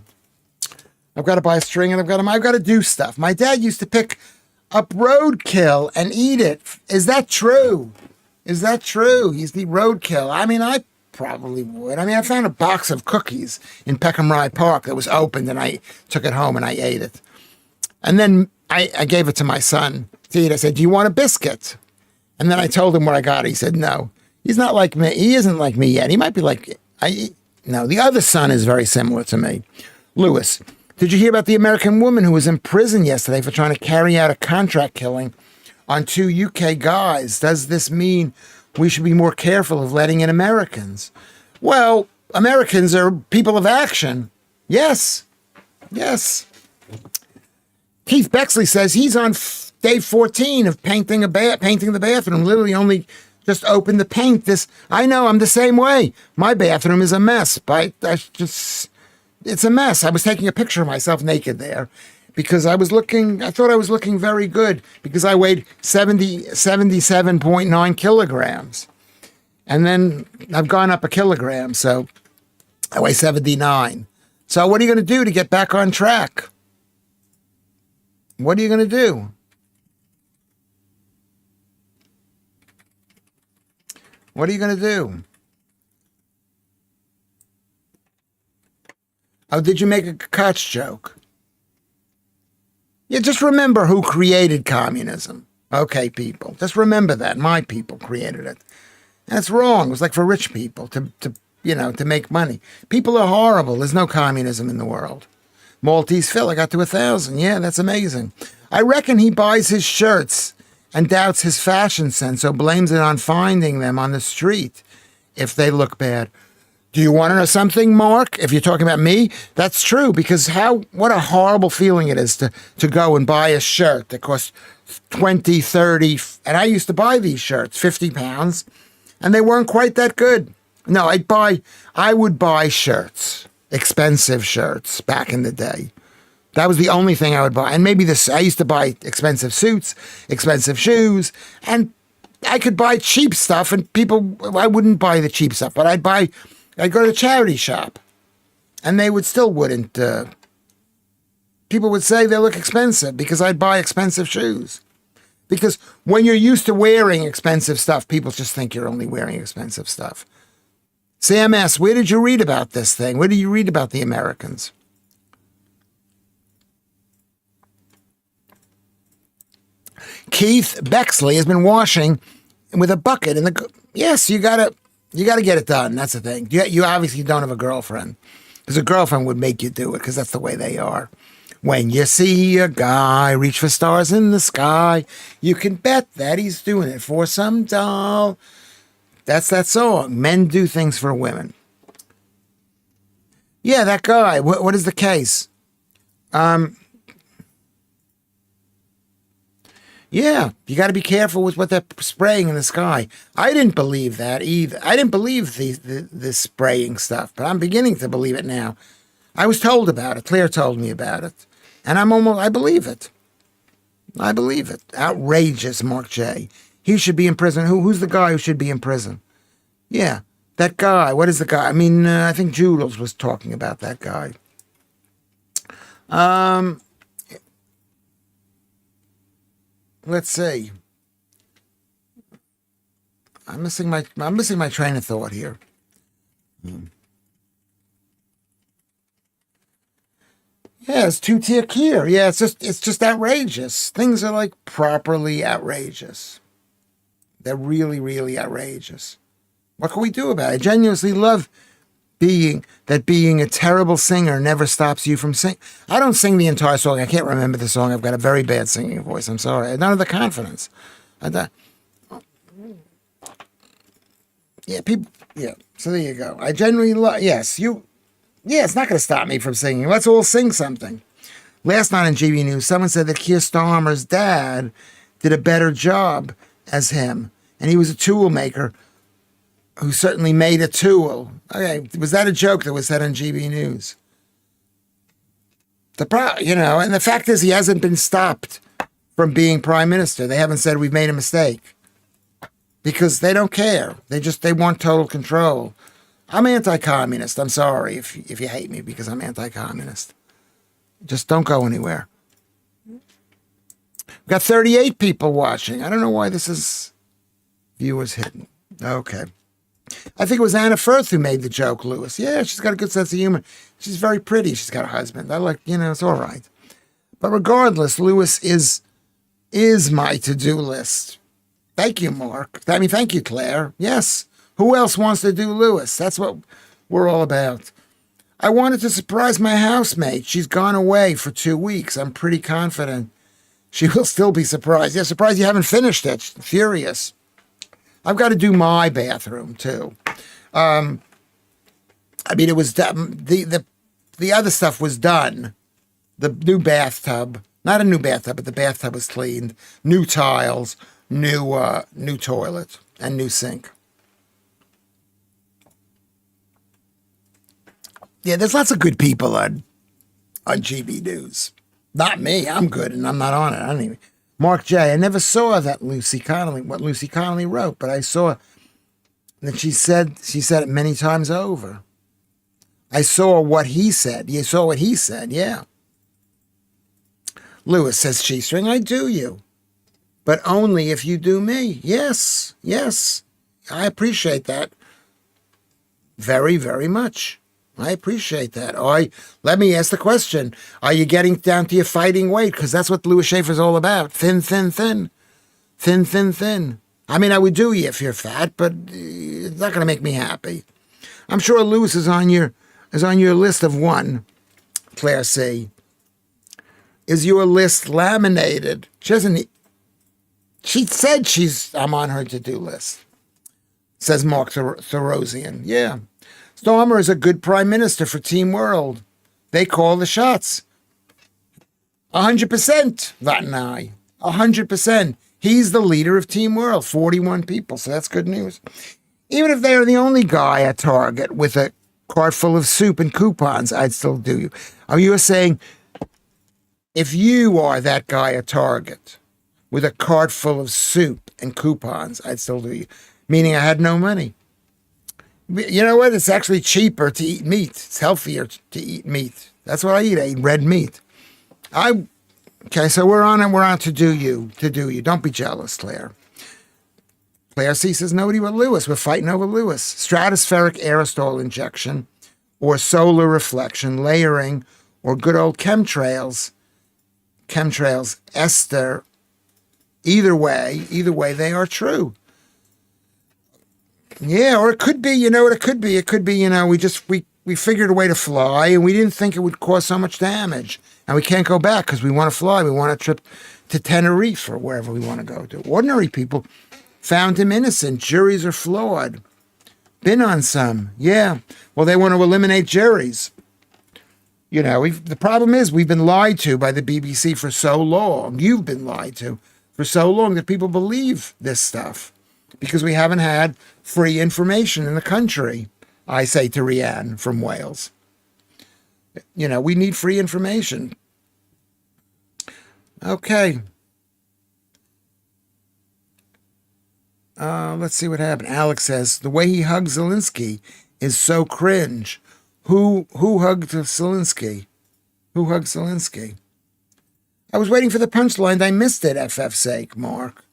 S1: I've got to buy a string and I've got to do stuff. My dad used to pick up roadkill and eat it. Is that true? He used to eat roadkill. I mean, I probably would. I mean, I found a box of cookies in Peckham Rye Park that was opened and I took it home and I ate it. And then I gave it to my son to eat. I said, do you want a biscuit? And then I told him what I got. He said, no. He's not like me. He isn't like me yet. He might be like, no, the other son is very similar to me. Lewis, did you hear about the American woman who was in prison yesterday for trying to carry out a contract killing on 2 UK guys? Does this mean we should be more careful of letting in Americans? Well, Americans are people of action. Yes. Yes. Keith Bexley says he's on day 14 of painting the bathroom. Literally only just opened the paint. I know, I'm the same way. My bathroom is a mess. It's a mess. I was taking a picture of myself naked there because I thought I was looking very good because I weighed 77.9 kilograms. And then I've gone up a kilogram, so I weigh 79. So what are you going to do to get back on track? What are you going to do? What are you going to do? Oh, did you make a Koch joke? Yeah, just remember who created communism. Okay, people. Just remember that. My people created it. That's wrong. It was like for rich people to make money. People are horrible. There's no communism in the world. Maltese Phil, I got to 1,000. Yeah, that's amazing. I reckon he buys his shirts and doubts his fashion sense, so blames it on finding them on the street if they look bad. Do you want to know something, Mark? If you're talking about me, that's true, because what a horrible feeling it is to go and buy a shirt that costs 20, 30, and I used to buy these shirts, 50 pounds, and they weren't quite that good. No, I would buy shirts, expensive shirts back in the day. That was the only thing I would buy. And maybe I used to buy expensive suits, expensive shoes, and I could buy cheap stuff, and I wouldn't buy the cheap stuff, but I'd go to the charity shop, and they wouldn't, people would say they look expensive because I'd buy expensive shoes. Because when you're used to wearing expensive stuff, people just think you're only wearing expensive stuff. Sam asks, where did you read about this thing? Where did you read about the Americans? Keith Bexley has been washing with a bucket in the... Yes, you gotta get it done. That's the thing. You obviously don't have a girlfriend, because a girlfriend would make you do it, because that's the way they are. When you see a guy reach for stars in the sky, you can bet that he's doing it for some doll. That's that song. Men do things for women. Yeah, that guy. What is the case? Yeah, you got to be careful with what they're spraying in the sky. I didn't believe that either. I didn't believe this spraying stuff, but I'm beginning to believe it now. I was told about it. Claire told me about it. And I believe it. I believe it. Outrageous, Mark J. He should be in prison. Who's the guy who should be in prison? Yeah, that guy. What is the guy? I mean, I think Joodles was talking about that guy. Let's see. I'm missing my train of thought here. Yeah, it's two-tier here. Yeah, it's just outrageous. Things are like properly outrageous. They're really, really outrageous. What can we do about it? I genuinely love being a terrible singer never stops you from singing. I don't sing the entire song. I can't remember the song. I've got a very bad singing voice. I'm sorry. I don't have the confidence. Yeah, people. Yeah, so there you go. I genuinely love. Yes, you. Yeah, it's not going to stop me from singing. Let's all sing something. Last night on GB News, someone said that Keir Starmer's dad did a better job as him, and he was a tool maker who certainly made a tool. Okay, was that a joke that was said on GB News? And the fact is he hasn't been stopped from being prime minister. They haven't said we've made a mistake because they don't care. They want total control. I'm anti-communist. I'm sorry if you hate me because I'm anti-communist. Just don't go anywhere. We've got 38 people watching. I don't know why this is viewers hidden. Okay. I think it was Anna Firth who made the joke, Lewis. Yeah, she's got a good sense of humor. She's very pretty. She's got a husband. It's all right. But regardless, Lewis is my to-do list. Thank you, Mark. Thank you, Claire. Yes. Who else wants to do Lewis? That's what we're all about. I wanted to surprise my housemate. She's gone away for 2 weeks. I'm pretty confident she will still be surprised. Yeah, surprised you haven't finished it. Furious. I've got to do my bathroom, too. It was the the other stuff was done. The new bathtub, not a new bathtub, but the bathtub was cleaned. New tiles, new toilet, and new sink. Yeah, there's lots of good people on GB News. Not me. I'm good, and I'm not on it. I don't even. Mark J. I never saw that what Lucy Connolly wrote, but I saw that she said it many times over. I saw what he said. You saw what he said, yeah. Lewis says, G-string, I do you, but only if you do me. Yes, yes. I appreciate that very, very much. I appreciate that. Let me ask the question. Are you getting down to your fighting weight? Because that's what Lewis Schaffer's all about. Thin, thin, thin. Thin, thin, thin. I mean, I would do you if you're fat, but it's not going to make me happy. I'm sure Lewis is on your list of one. Claire C. Is your list laminated? She said I'm on her to-do list. Says Mark Thorosian. Yeah. Starmer is a good prime minister for Team World. They call the shots. 100%, Vat and I. 100%. He's the leader of Team World. 41 people, so that's good news. Even if they are the only guy at Target with a cart full of soup and coupons, I'd still do you. Oh, you are saying if you are that guy at Target with a cart full of soup and coupons, I'd still do you. Meaning I had no money. You know what? It's actually cheaper to eat meat. It's healthier to eat meat. That's what I eat. I eat red meat. Okay, so we're on to do you. Don't be jealous, Claire. Claire C says, nobody but Lewis. We're fighting over Lewis. Stratospheric aerosol injection or solar reflection, layering, or good old chemtrails. Chemtrails, Esther. Either way, they are true. Yeah, or it could be, you know what it could be? It could be, you know, we figured a way to fly and we didn't think it would cause so much damage. And we can't go back because we want to fly. We want a trip to Tenerife or wherever we want to go to. Ordinary people found him innocent. Juries are flawed. Been on some. Yeah. Well, they want to eliminate juries. You know, the problem is we've been lied to by the BBC for so long. You've been lied to for so long that people believe this stuff because we haven't had free information in the country. I say to Rianne from Wales. You know, we need free information. Okay. Let's see what happened. Alex says, the way he hugged Zelensky is so cringe. Who hugged Zelensky? Who hugged Zelensky? I was waiting for the punchline. I missed it, FF's sake, Mark.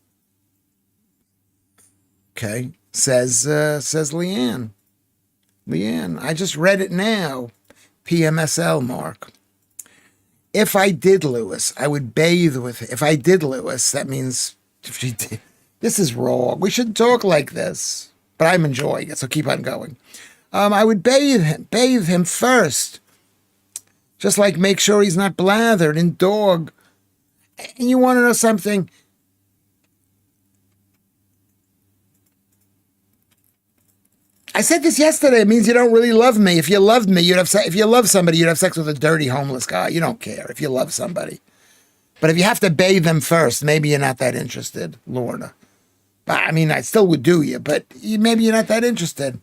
S1: Okay. Says Leanne. Leanne, I just read it now. PMSL, Mark. If I did Lewis, I would bathe with it. If I did Lewis, that means if she did. This is wrong. We shouldn't talk like this. But I'm enjoying it, so keep on going. I would bathe him first. Just like make sure he's not blathered and dog. And you want to know something? I said this yesterday. It means you don't really love me. If you loved me, if you love somebody, you'd have sex with a dirty homeless guy. You don't care if you love somebody. But if you have to bathe them first, maybe you're not that interested, Lorna. I mean, I still would do you, but maybe you're not that interested.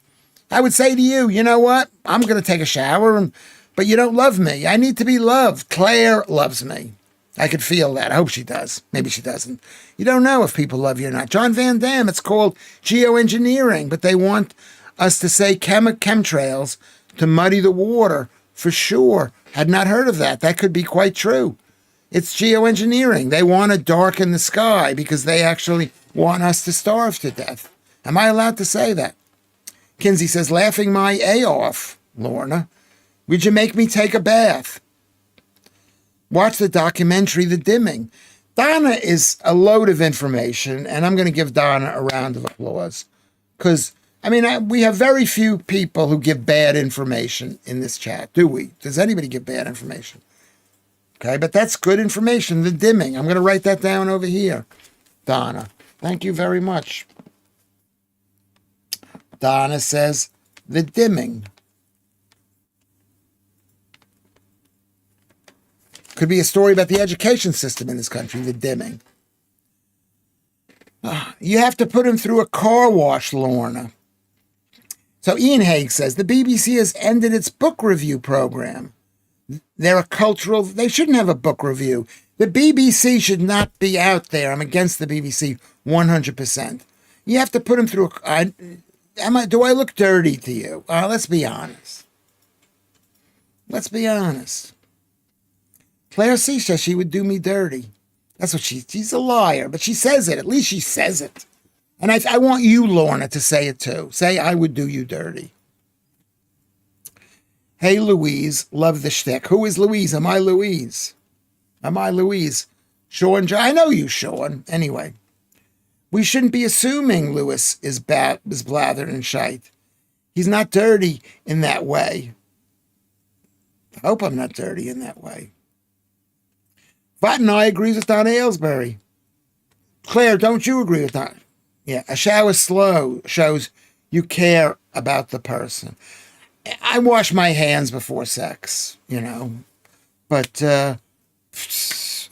S1: I would say to you, you know what? I'm going to take a shower, but you don't love me. I need to be loved. Claire loves me. I could feel that. I hope she does. Maybe she doesn't. You don't know if people love you or not. John Van Damme, it's called geoengineering, but they want us to say chemtrails to muddy the water for sure. Had not heard of that. That could be quite true. It's geoengineering. They want to darken the sky because they actually want us to starve to death. Am I allowed to say that? Kinsey says, laughing my A off, Lorna. Would you make me take a bath? Watch the documentary, The Dimming. Donna is a load of information, and I'm going to give Donna a round of applause. Because, I mean, we have very few people who give bad information in this chat, do we? Does anybody give bad information? Okay, but that's good information, The Dimming. I'm going to write that down over here, Donna. Thank you very much. Donna says, The Dimming. Could be a story about the education system in this country, the dimming. You have to put him through a car wash, Lorna. So Ian Haig says, the BBC has ended its book review program. They're a cultural, they shouldn't have a book review. The BBC should not be out there. I'm against the BBC 100%. You have to put him through, do I look dirty to you? Let's be honest. Let's be honest. Claire C says she would do me dirty. That's what she's a liar, but she says it. At least she says it. And I want you, Lorna, to say it too. Say, I would do you dirty. Hey, Louise, love the shtick. Who is Louise? Am I Louise? Am I Louise? Sean, I know you, Sean. Anyway, we shouldn't be assuming Lewis is blathered and shite. He's not dirty in that way. I hope I'm not dirty in that way. Vot and I agrees with Don Aylesbury. Claire, don't you agree with that? Yeah, a shower slow shows you care about the person. I wash my hands before sex, but this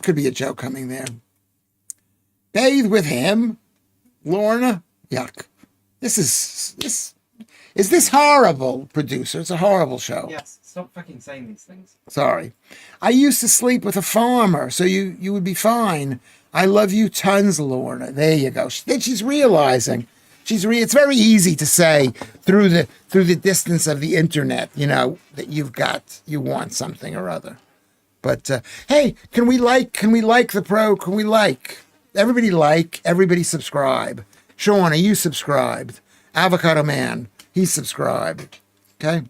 S1: could be a joke coming there. Bathe with him, Lorna? Yuck. Is this horrible, producer? It's a horrible show.
S6: Yes, stop fucking saying these things.
S1: Sorry. I used to sleep with a farmer, so you would be fine. I love you tons, Lorna. There you go. Then she's realizing. It's very easy to say through the distance of the internet, that you want something or other. But hey, can we like the pro? Can we everybody subscribe? Sean, are you subscribed? Avocado Man, he's subscribed. Okay.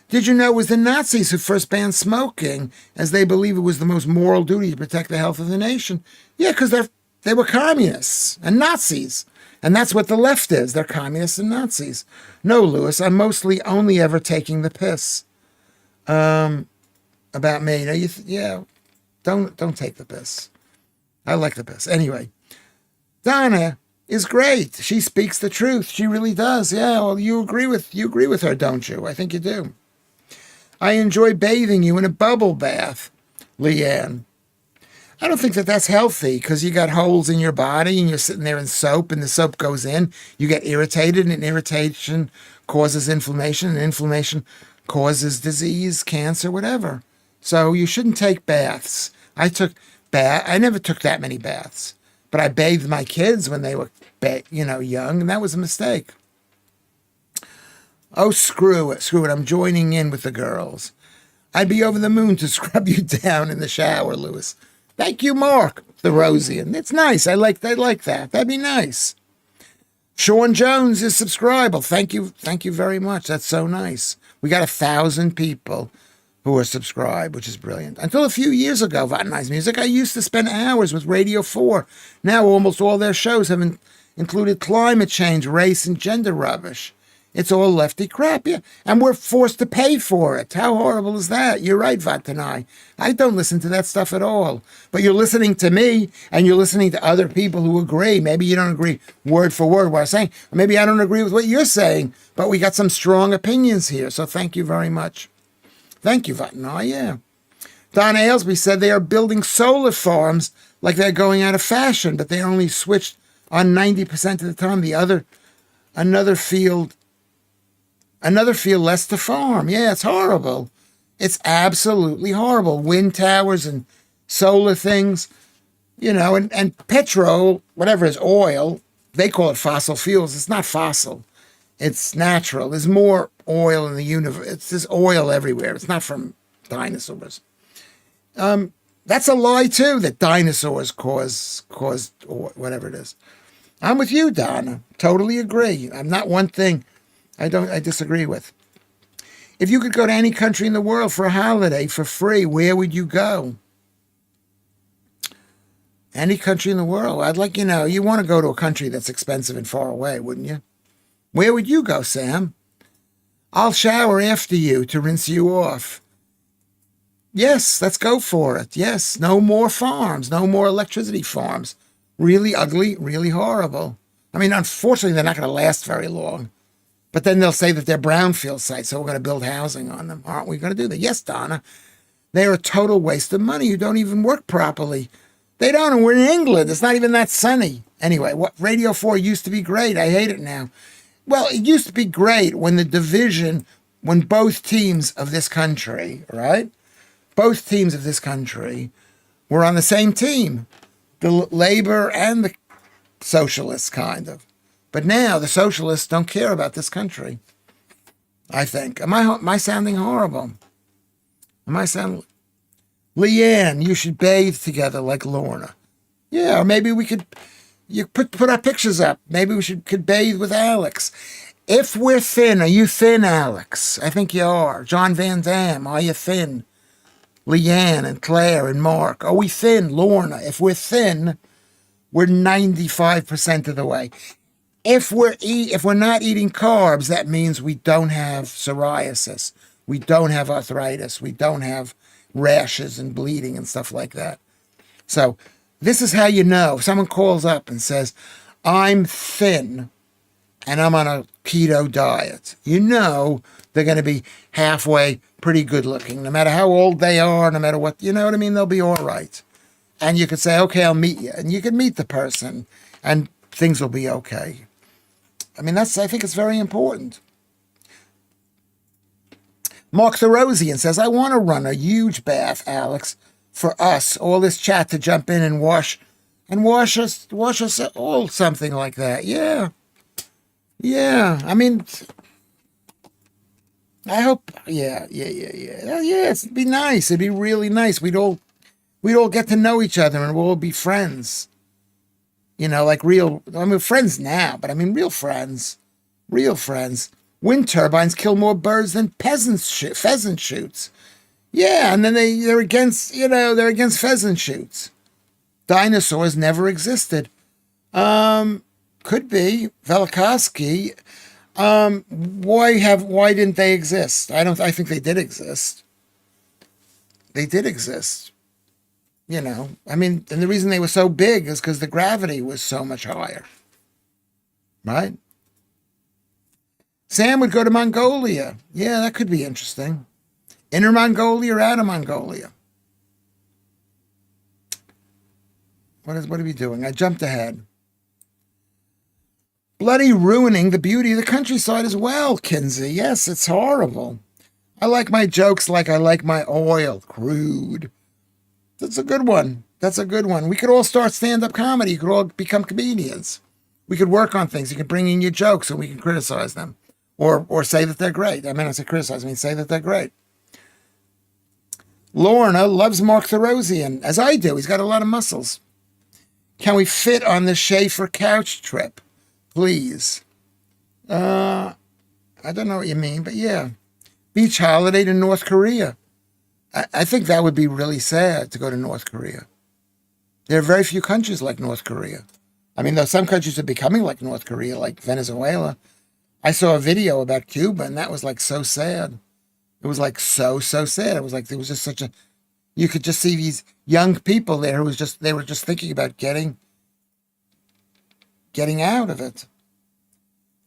S1: Did you know it was the Nazis who first banned smoking, as they believe it was the most moral duty to protect the health of the nation? Yeah, because they were communists and Nazis. And that's what the left is. They're communists and Nazis. No, Lewis, I'm mostly only ever taking the piss. About me. Don't take the piss. I like the piss. Anyway, Donna is great. She speaks the truth. She really does. Yeah, well, you agree with her, don't you? I think you do. I enjoy bathing you in a bubble bath, Leanne. I don't think that's healthy because you got holes in your body and you're sitting there in soap and the soap goes in. You get irritated and irritation causes inflammation and inflammation causes disease, cancer, whatever. So you shouldn't take baths. I never took that many baths, but I bathed my kids when they were, young, and that was a mistake. Oh, screw it. I'm joining in with the girls. I'd be over the moon to scrub you down in the shower, Lewis. Thank you, Mark, the Rosian. It's nice. I like that. That'd be nice. Sean Jones is subscribable. Thank you very much. That's so nice. We got 1,000 people who are subscribed, which is brilliant. Until a few years ago, Vatanized Music, I used to spend hours with Radio 4. Now almost all their shows have included climate change, race, and gender rubbish. It's all lefty crap, yeah. And we're forced to pay for it. How horrible is that? You're right, Vatanai. I don't listen to that stuff at all. But you're listening to me, and you're listening to other people who agree. Maybe you don't agree word for word with what I'm saying. Or maybe I don't agree with what you're saying. But we got some strong opinions here. So thank you very much. Thank you, Vatanai, yeah. Don Aylesbury said they are building solar farms like they're going out of fashion, but they only switched on 90% of the time. Another field less to farm. Yeah, it's horrible. It's absolutely horrible. Wind towers and solar things, and petrol, whatever is oil, they call it fossil fuels. It's not fossil. It's natural. There's more oil in the universe. There's oil everywhere. It's not from dinosaurs. That's a lie, too, that dinosaurs caused or whatever it is. I'm with you, Donna. Totally agree. I'm not one thing I disagree with. If you could go to any country in the world for a holiday for free, where would you go? Any country in the world. I'd like, you want to go to a country that's expensive and far away, wouldn't you? Where would you go, Sam? I'll shower after you to rinse you off. Yes, let's go for it. Yes, no more farms, no more electricity farms. Really ugly, really horrible. I mean, unfortunately, they're not going to last very long. But then they'll say that they're brownfield sites, so we're going to build housing on them. Aren't we going to do that? Yes, Donna. They're a total waste of money. You don't even work properly. They don't, and we're in England. It's not even that sunny. Anyway, what Radio 4 used to be great. I hate it now. Well, it used to be great when when both teams of this country, right? Both teams of this country were on the same team. The Labor and the Socialists, kind of. But now the Socialists don't care about this country, I think. Am I sounding horrible? Am I sounding... Leanne, you should bathe together like Lorna. Yeah, or maybe we could... You put our pictures up. Maybe we could bathe with Alex. If we're thin, are you thin, Alex? I think you are. John Van Damme, are you thin? Leanne and Claire and Mark, are we thin? Lorna, if we're thin, we're 95% of the way. If we're not eating carbs, that means we don't have psoriasis, we don't have arthritis, we don't have rashes and bleeding and stuff like that. So this is how you know. If someone calls up and says, I'm thin and I'm on a keto diet, you know they're going to be halfway pretty good looking, no matter how old they are, no matter what, you know what I mean? They'll be all right. And you could say, okay, I'll meet you. And you can meet the person and things will be okay. I mean, I think it's very important. Mark Therosian says, I want to run a huge bath, Alex, for us, all this chat to jump in and wash us all, something like that. Yeah. Yeah. I mean, I hope, yeah. It'd be nice. It'd be really nice. We'd all get to know each other and we'll all be friends. You know, like friends now, but I mean real friends. Real friends. Wind turbines kill more birds than pheasant shoots. Yeah, and then they're against pheasant shoots. Dinosaurs never existed. Could be. Velikovsky. Why didn't they exist? I think they did exist. They did exist. You know, I mean, and the reason they were so big is because the gravity was so much higher. Right? Sam would go to Mongolia. Yeah, that could be interesting. Inner Mongolia or outer Mongolia? What are we doing? I jumped ahead. Bloody ruining the beauty of the countryside as well, Kinsey. Yes, it's horrible. I like my jokes like I like my oil. Crude. That's a good one. We could all start stand-up comedy. You could all become comedians. We could work on things. You could bring in your jokes and we can criticize them. Or say that they're great. I mean, I say criticize, I mean say that they're great. Lorna loves Mark Therosian, as I do. He's got a lot of muscles. Can we fit on the Schaffer couch trip? Please. I don't know what you mean, but yeah. Beach holiday to North Korea. I think that would be really sad to go to North Korea. There are very few countries like North Korea. I mean, though some countries are becoming like North Korea, like Venezuela. I saw a video about Cuba, and that was like so sad. It was like so sad. It was like there was just you could just see these young people there who they were just thinking about getting out of it.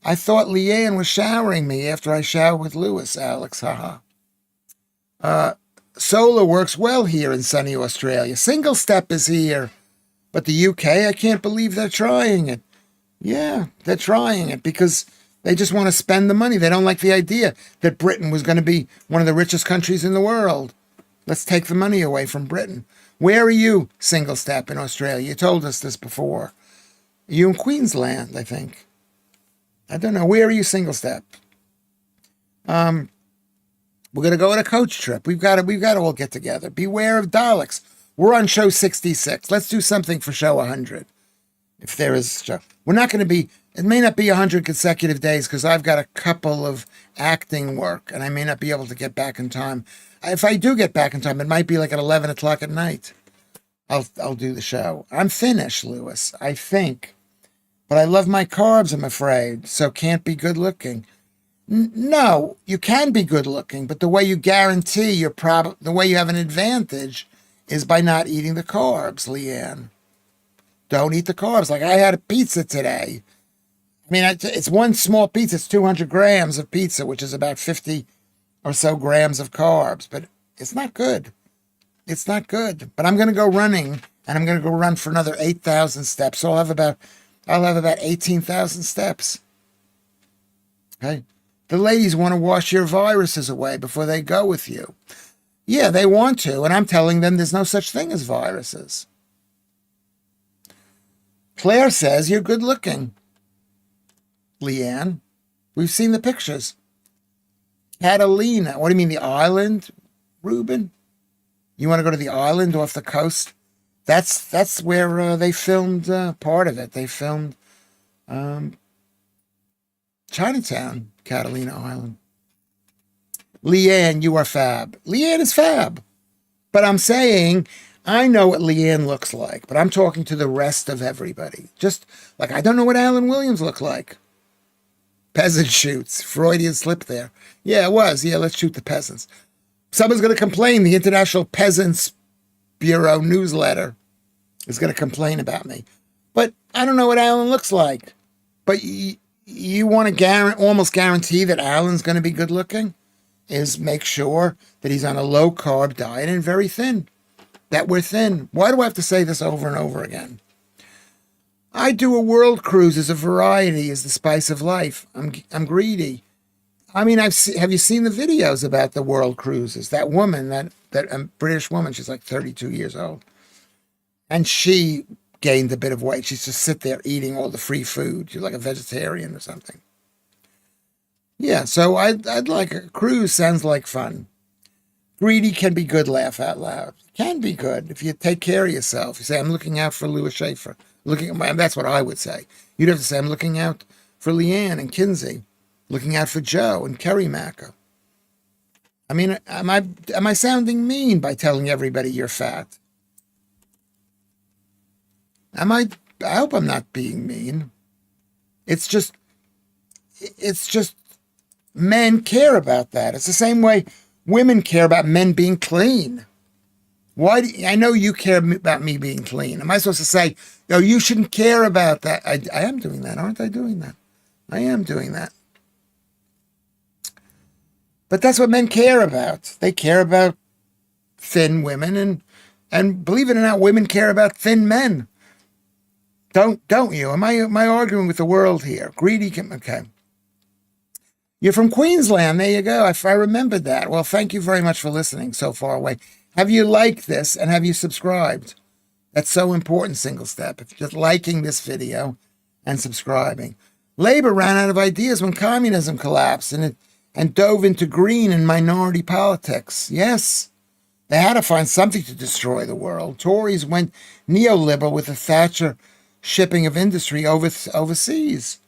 S1: I thought Leanne was showering me after I showered with Lewis, Alex. Haha. Solar works well here in sunny Australia. Single step is here. But the UK, I can't believe they're trying it. Yeah, they're trying it because they just want to spend the money. They don't like the idea that Britain was going to be one of the richest countries in the world. Let's take the money away from Britain. Where are you, single step, in Australia? You told us this before. Are you in Queensland, I think? I don't know. Where are you, single step? We're going to go on a coach trip. We've got to all get together. Beware of Daleks. We're on show 66. Let's do something for show 100. If there is a show. We're not going to be, it may not be 100 consecutive days because I've got a couple of acting work and I may not be able to get back in time. If I do get back in time, it might be like at 11 o'clock at night. I'll do the show. I'm finished, Lewis, I think. But I love my carbs, I'm afraid, so can't be good looking. No, you can be good looking, but the way you guarantee the way you have an advantage is by not eating the carbs, Leanne. Don't eat the carbs. Like I had a pizza today. I mean, it's one small pizza. It's 200 grams of pizza, which is about 50 or so grams of carbs. But it's not good. It's not good. But I'm going to go running, and I'm going to go run for another 8,000 steps. So I'll have about 18,000 steps. Okay. The ladies want to wash your viruses away before they go with you. Yeah, they want to, and I'm telling them there's no such thing as viruses. Claire says you're good looking. Leanne, we've seen the pictures. Catalina, what do you mean, the island, Ruben? You want to go to the island off the coast? That's where they filmed part of it. They filmed Chinatown, Catalina Island. Leanne, you are fab. Leanne is fab. But I'm saying, I know what Leanne looks like, but I'm talking to the rest of everybody. Just like I don't know what Alan Williams looked like. Peasant shoots. Freudian slip there. Yeah, it was. Yeah, let's shoot the peasants. Someone's going to complain. The International Peasants Bureau newsletter is going to complain about me. But I don't know what Alan looks like. But you want to almost guarantee that Alan's going to be good looking? Is make sure that he's on a low-carb diet and very thin. That we're thin. Why do I have to say this over and over again? I do a world cruise as a variety, as the spice of life. I'm greedy. I mean, have you seen the videos about the world cruises? That woman, that British woman, she's like 32 years old. And she gained a bit of weight. She used to sit there eating all the free food. She's like a vegetarian or something. Yeah, so I'd like a cruise. Sounds like fun. Greedy can be good, laugh out loud. Can be good if you take care of yourself. You say, I'm looking out for Lewis Schaffer. That's what I would say. You'd have to say, I'm looking out for Leanne and Kinsey. Looking out for Joe and Kerry Macker. I mean, am I sounding mean by telling everybody you're fat? I hope I'm not being mean. It's just men care about that. It's the same way women care about men being clean. I know you care about me being clean. Am I supposed to say, no, you shouldn't care about that? I am doing that. Aren't I doing that? I am doing that. But that's what men care about. They care about thin women, and believe it or not, women care about thin men. Don't you? Am I arguing with the world here? Okay. You're from Queensland. There you go. I remembered that. Well, thank you very much for listening so far away. Have you liked this and have you subscribed? That's so important, Single Step. If you're just liking this video and subscribing. Labor ran out of ideas when communism collapsed and dove into green and minority politics. Yes, they had to find something to destroy the world. Tories went neoliberal with the Thatcher shipping of industry overseas.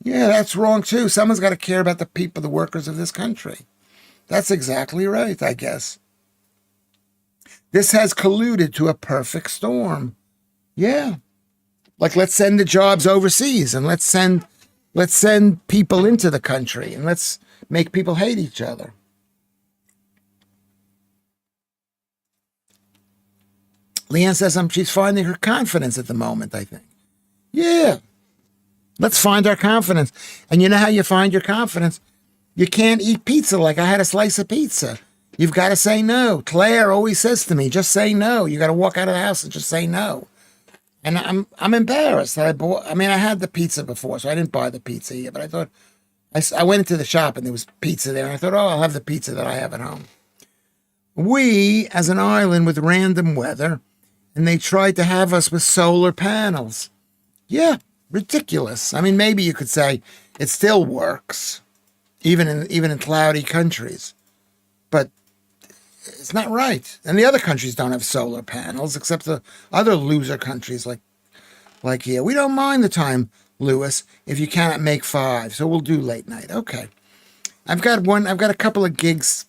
S1: Yeah, that's wrong too. Someone's got to care about the people, the workers of this country. That's exactly right, I guess. This has colluded to a perfect storm. Yeah. Like, let's send the jobs overseas and let's send people into the country and let's make people hate each other. Leanne says she's finding her confidence at the moment, I think. Yeah. Let's find our confidence. And you know how you find your confidence? You can't eat pizza like I had a slice of pizza. You've got to say no. Claire always says to me, just say no. You got to walk out of the house and just say no. And I'm embarrassed that I had the pizza before, so I didn't buy the pizza here, but I thought, I went into the shop and there was pizza there, and I thought, oh, I'll have the pizza that I have at home. We, as an island with random weather, and they tried to have us with solar panels. Yeah, ridiculous. I mean, maybe you could say it still works, even in cloudy countries, but it's not right. And the other countries don't have solar panels, except the other loser countries like here. We don't mind the time, Lewis, if you cannot make 5, so we'll do late night. Okay. I've got a couple of gigs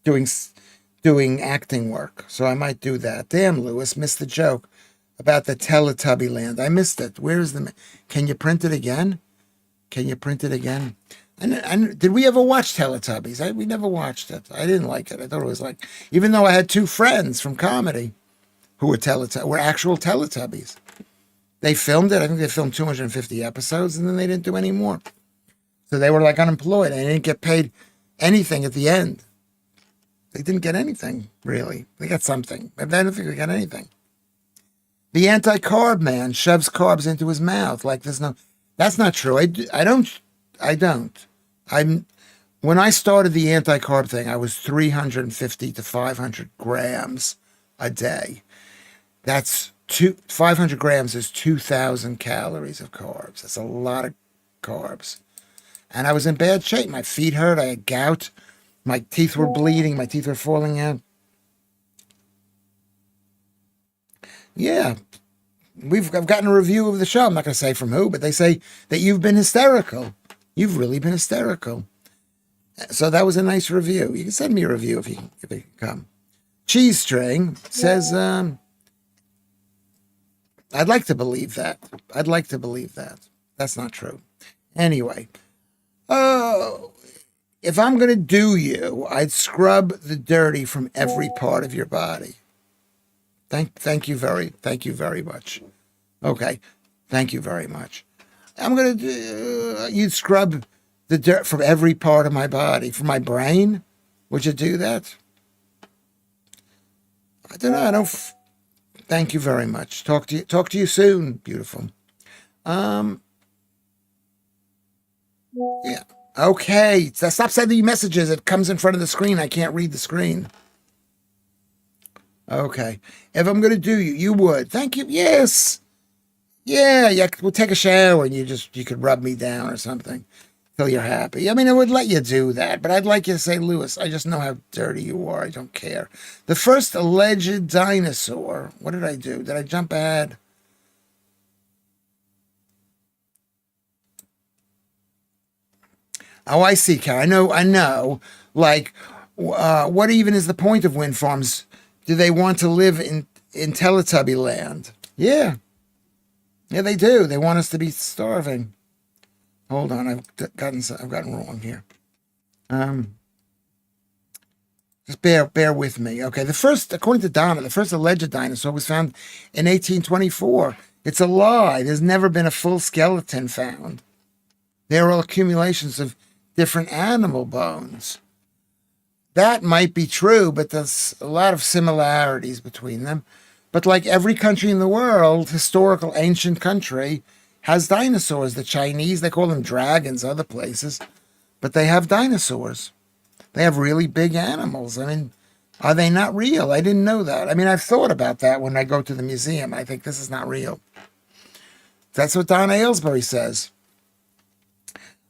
S1: doing acting work, so I might do that. Damn, Lewis, missed the joke about the Teletubby land. I missed it. Where is can you print it again? Can you print it again? And did we ever watch Teletubbies? We never watched it. I didn't like it. I thought it was like, even though I had 2 friends from comedy who were actual Teletubbies. They filmed it. I think they filmed 250 episodes, and then they didn't do any more. So they were like unemployed. And they didn't get paid anything at the end. They didn't get anything, really. They got something, but I don't think they got anything. The anti-carb man shoves carbs into his mouth like there's no. That's not true. I don't. When I started the anti-carb thing, I was 350 to 500 grams a day. That's 500 grams is 2,000 calories of carbs. That's a lot of carbs. And I was in bad shape. My feet hurt. I had gout. My teeth were bleeding. My teeth were falling out. Yeah. I've gotten a review of the show. I'm not going to say from who, but they say that you've been hysterical. You've really been hysterical. So that was a nice review. You can send me a review if you can come. Cheese String says, I'd like to believe that. I'd like to believe that. That's not true. Anyway, if I'm going to do you, I'd scrub the dirty from every part of your body. Thank you very much. Okay, thank you very much. I'm going to do, you'd scrub the dirt from every part of my body. From my brain? Would you do that? I don't know. Thank you very much. Talk to you soon, beautiful. Yeah. Okay. Stop sending messages. It comes in front of the screen. I can't read the screen. Okay. If I'm going to do you, you would. Thank you. Yes. Yeah. We'll take a shower and you could rub me down or something till you're happy. I mean, I would let you do that, but I'd like you to say, Lewis, I just know how dirty you are. I don't care. The first alleged dinosaur. What did I do? Did I jump ahead? Oh, I see, Car. I know. Like, what even is the point of wind farms? Do they want to live in Teletubby land? Yeah. Yeah, they do. They want us to be starving. Hold on, I've gotten wrong here. Just bear with me. Okay, according to Donna, the first alleged dinosaur was found in 1824. It's a lie. There's never been a full skeleton found. They're all accumulations of different animal bones. That might be true, but there's a lot of similarities between them. But like every country in the world, historical ancient country has dinosaurs. The Chinese, they call them dragons, other places, but they have dinosaurs. They have really big animals. I mean, are they not real? I didn't know that. I mean, I've thought about that when I go to the museum. I think this is not real. That's what Donna Aylesbury says.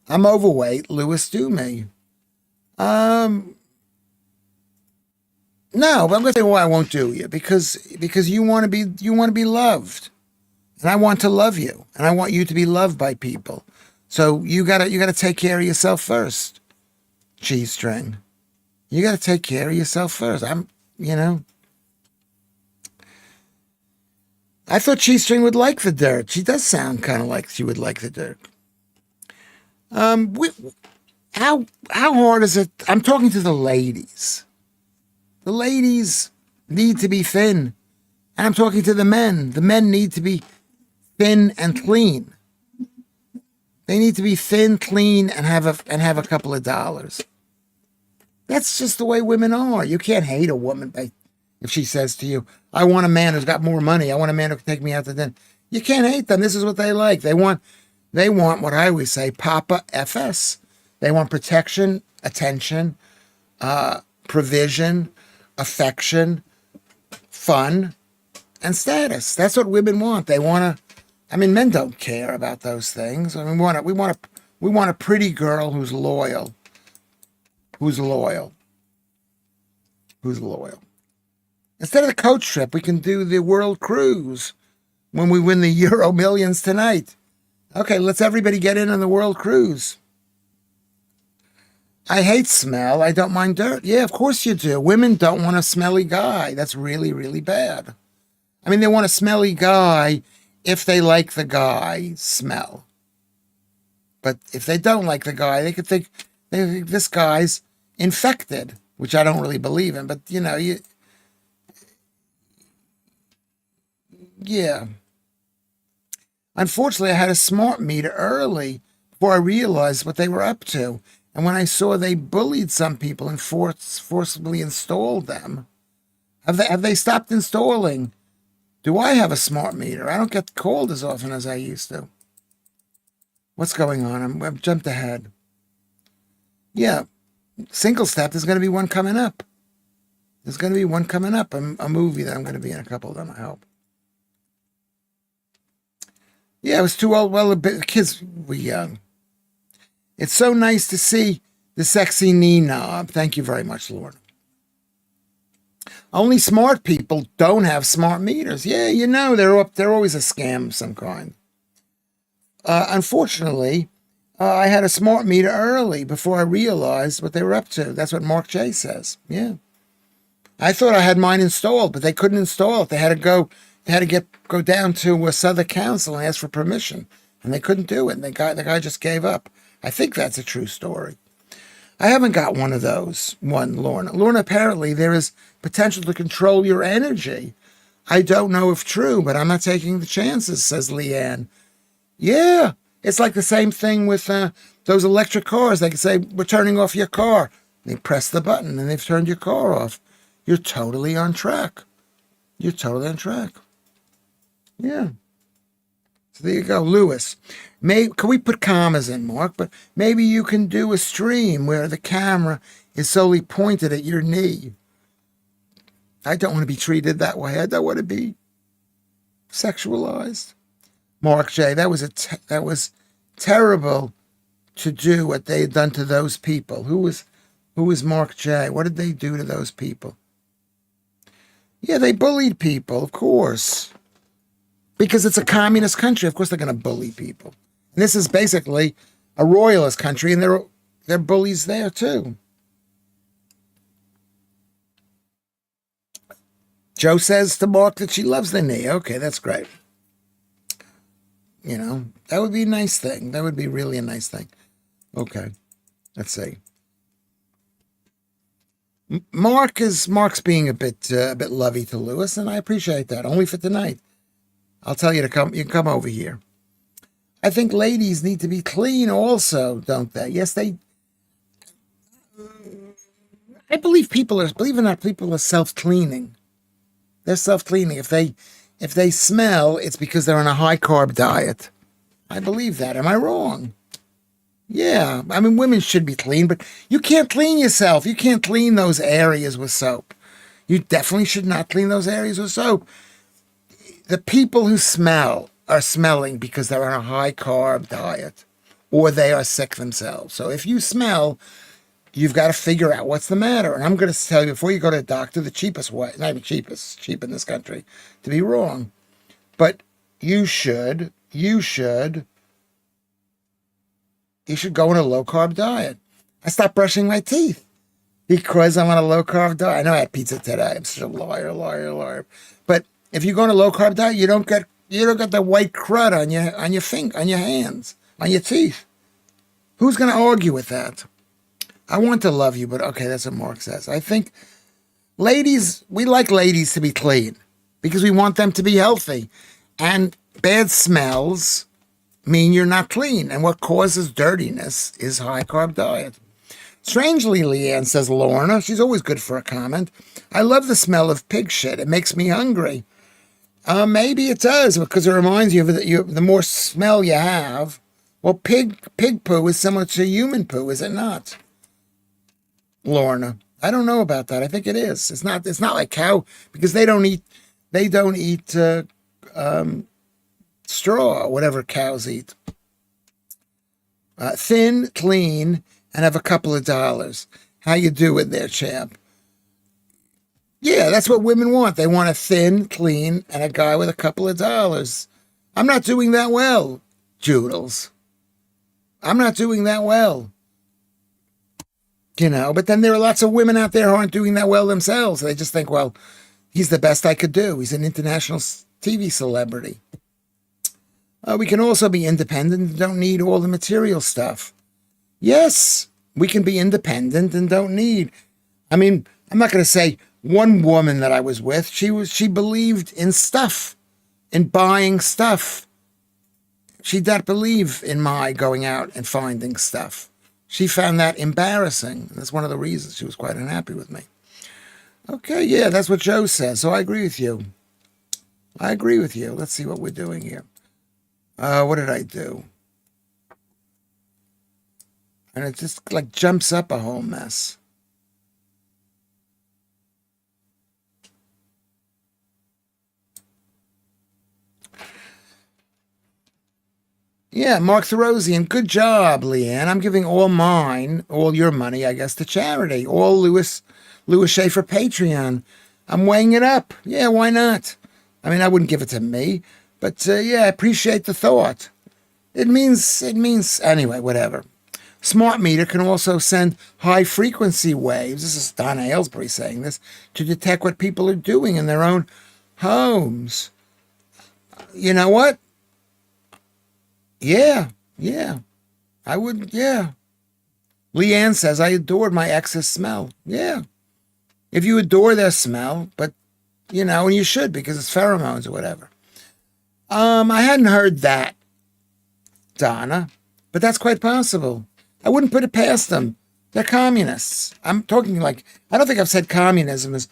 S1: I'm overweight. Lewis, do me. No, but I'm going to tell you why I won't do you. Because you want to be loved. And I want to love you. And I want you to be loved by people. So you gotta take care of yourself first. Cheese String. You gotta take care of yourself first. I thought Cheese String would like the dirt. She does sound kind of like she would like the dirt. How hard is it? I'm talking to the ladies. The ladies need to be thin. And I'm talking to the men. The men need to be thin and clean. They need to be thin, clean, and have a couple of dollars. That's just the way women are. You can't hate a woman if she says to you, I want a man who's got more money. I want a man who can take me out to dinner. You can't hate them. This is what they like. They want what I always say, Papa FS. They want protection, attention, provision, affection, fun, and status. That's what women want. They want to. I mean, men don't care about those things. I mean, we want a pretty girl who's loyal. Who's loyal. Instead of the coach trip, we can do the world cruise when we win the Euro Millions tonight. Okay, let's everybody get in on the world cruise. I hate smell. I don't mind dirt. Yeah, of course you do. Women don't want a smelly guy. That's really, really bad. I mean, they want a smelly guy if they like the guy's smell. But if they don't like the guy, they think this guy's infected, which I don't really believe in. But, yeah. Unfortunately, I had a smart meter early before I realized what they were up to. And when I saw they bullied some people and forcibly installed them, have they stopped installing? Do I have a smart meter? I don't get called as often as I used to. What's going on? I've jumped ahead. Yeah, single step. There's going to be one coming up. There's going to be one coming up. A movie that I'm going to be in, a couple of them, I hope. Yeah, I was too old. Well, the kids were young. It's so nice to see the sexy knee knob. Thank you very much, Lord. Only smart people don't have smart meters. Yeah, you know, they're always a scam of some kind. Unfortunately, I had a smart meter early before I realized what they were up to. That's what Mark J says. Yeah. I thought I had mine installed, but they couldn't install it. They had to go down to Southern Council and ask for permission, and they couldn't do it. And the guy just gave up. I think that's a true story. I haven't got one of those. Lorna. Lorna, apparently there is potential to control your energy. I don't know if true, but I'm not taking the chances, says Leanne. Yeah, it's like the same thing with those electric cars. They can say, we're turning off your car. They press the button and they've turned your car off. You're totally on track. You're totally on track. Yeah. So there you go, Lewis. Can we put commas in, Mark? But maybe you can do a stream where the camera is solely pointed at your knee. I don't want to be treated that way. I don't want to be sexualized. Mark J, that was terrible to do what they had done to those people. Who was Mark J? What did they do to those people? Yeah, they bullied people, of course. Because it's a communist country, of course they're going to bully people. And this is basically a royalist country, and they're bullies there too. Joe says to Mark that she loves the knee. Okay, that's great. You know, that would be a nice thing. That would be really a nice thing. Okay, let's see. Mark's being a bit lovey to Lewis, and I appreciate that. Only for tonight. I'll tell you to come. You can come over here. I think ladies need to be clean also, don't they? Yes, they. I believe believe it or not, people are self-cleaning. They're self-cleaning. If they smell, it's because they're on a high-carb diet. I believe that. Am I wrong? Yeah. I mean, women should be clean, but you can't clean yourself. You can't clean those areas with soap. You definitely should not clean those areas with soap. The people who smell are smelling because they're on a high-carb diet, or they are sick themselves. So if you smell, you've got to figure out what's the matter. And I'm going to tell you, before you go to the doctor, the cheapest way, not even cheapest, cheap in this country, to be wrong. But you should go on a low-carb diet. I stopped brushing my teeth because I'm on a low-carb diet. I know I had pizza today. I'm such a liar. But if you go on a low-carb diet, you don't get the white crud on your hands, on your teeth. Who's going to argue with that? I want to love you, but okay, that's what Mark says. I think we like ladies to be clean because we want them to be healthy. And bad smells mean you're not clean. And what causes dirtiness is high-carb diet. Strangely, Leanne, says Lorna, she's always good for a comment, I love the smell of pig shit. It makes me hungry. Maybe it does, because it reminds you of the more smell you have. Well, pig poo is similar to human poo, is it not? Lorna, I don't know about that. I think it is. It's not like cow, because they don't eat straw, whatever cows eat. Thin, clean, and have a couple of dollars. How you doing there, champ? Yeah, that's what women want. They want a thin, clean, and a guy with a couple of dollars. I'm not doing that well, Joodles. I'm not doing that well. You know, but then there are lots of women out there who aren't doing that well themselves. They just think, well, he's the best I could do. He's an international TV celebrity. We can also be independent and don't need all the material stuff. Yes, we can be independent and don't need. I mean, I'm not going to say one woman that I was with, she believed in stuff, in buying stuff. she didn't believe in my going out and finding stuff. She found that embarrassing. That's one of the reasons she was quite unhappy with me. Okay, yeah, that's what Joe says. So I agree with you. I agree with you. Let's see what we're doing here. What did I do? And it just like jumps up a whole mess. Yeah, Mark Therosian, good job, Leanne. I'm giving all mine, all your money, I guess, to charity. All Lewis Schaffer Patreon. I'm weighing it up. Yeah, why not? I mean, I wouldn't give it to me, but yeah, I appreciate the thought. It means, anyway, whatever. Smart meter can also send high frequency waves. This is Donna Aylesbury saying this, to detect what people are doing in their own homes. You know what? Yeah. I would, yeah. Leanne says, I adored my ex's smell. Yeah. If you adore their smell, but, you know, and you should because it's pheromones or whatever. I hadn't heard that, Donna, but that's quite possible. I wouldn't put it past them. They're communists. I'm talking like, I don't think I've said communism as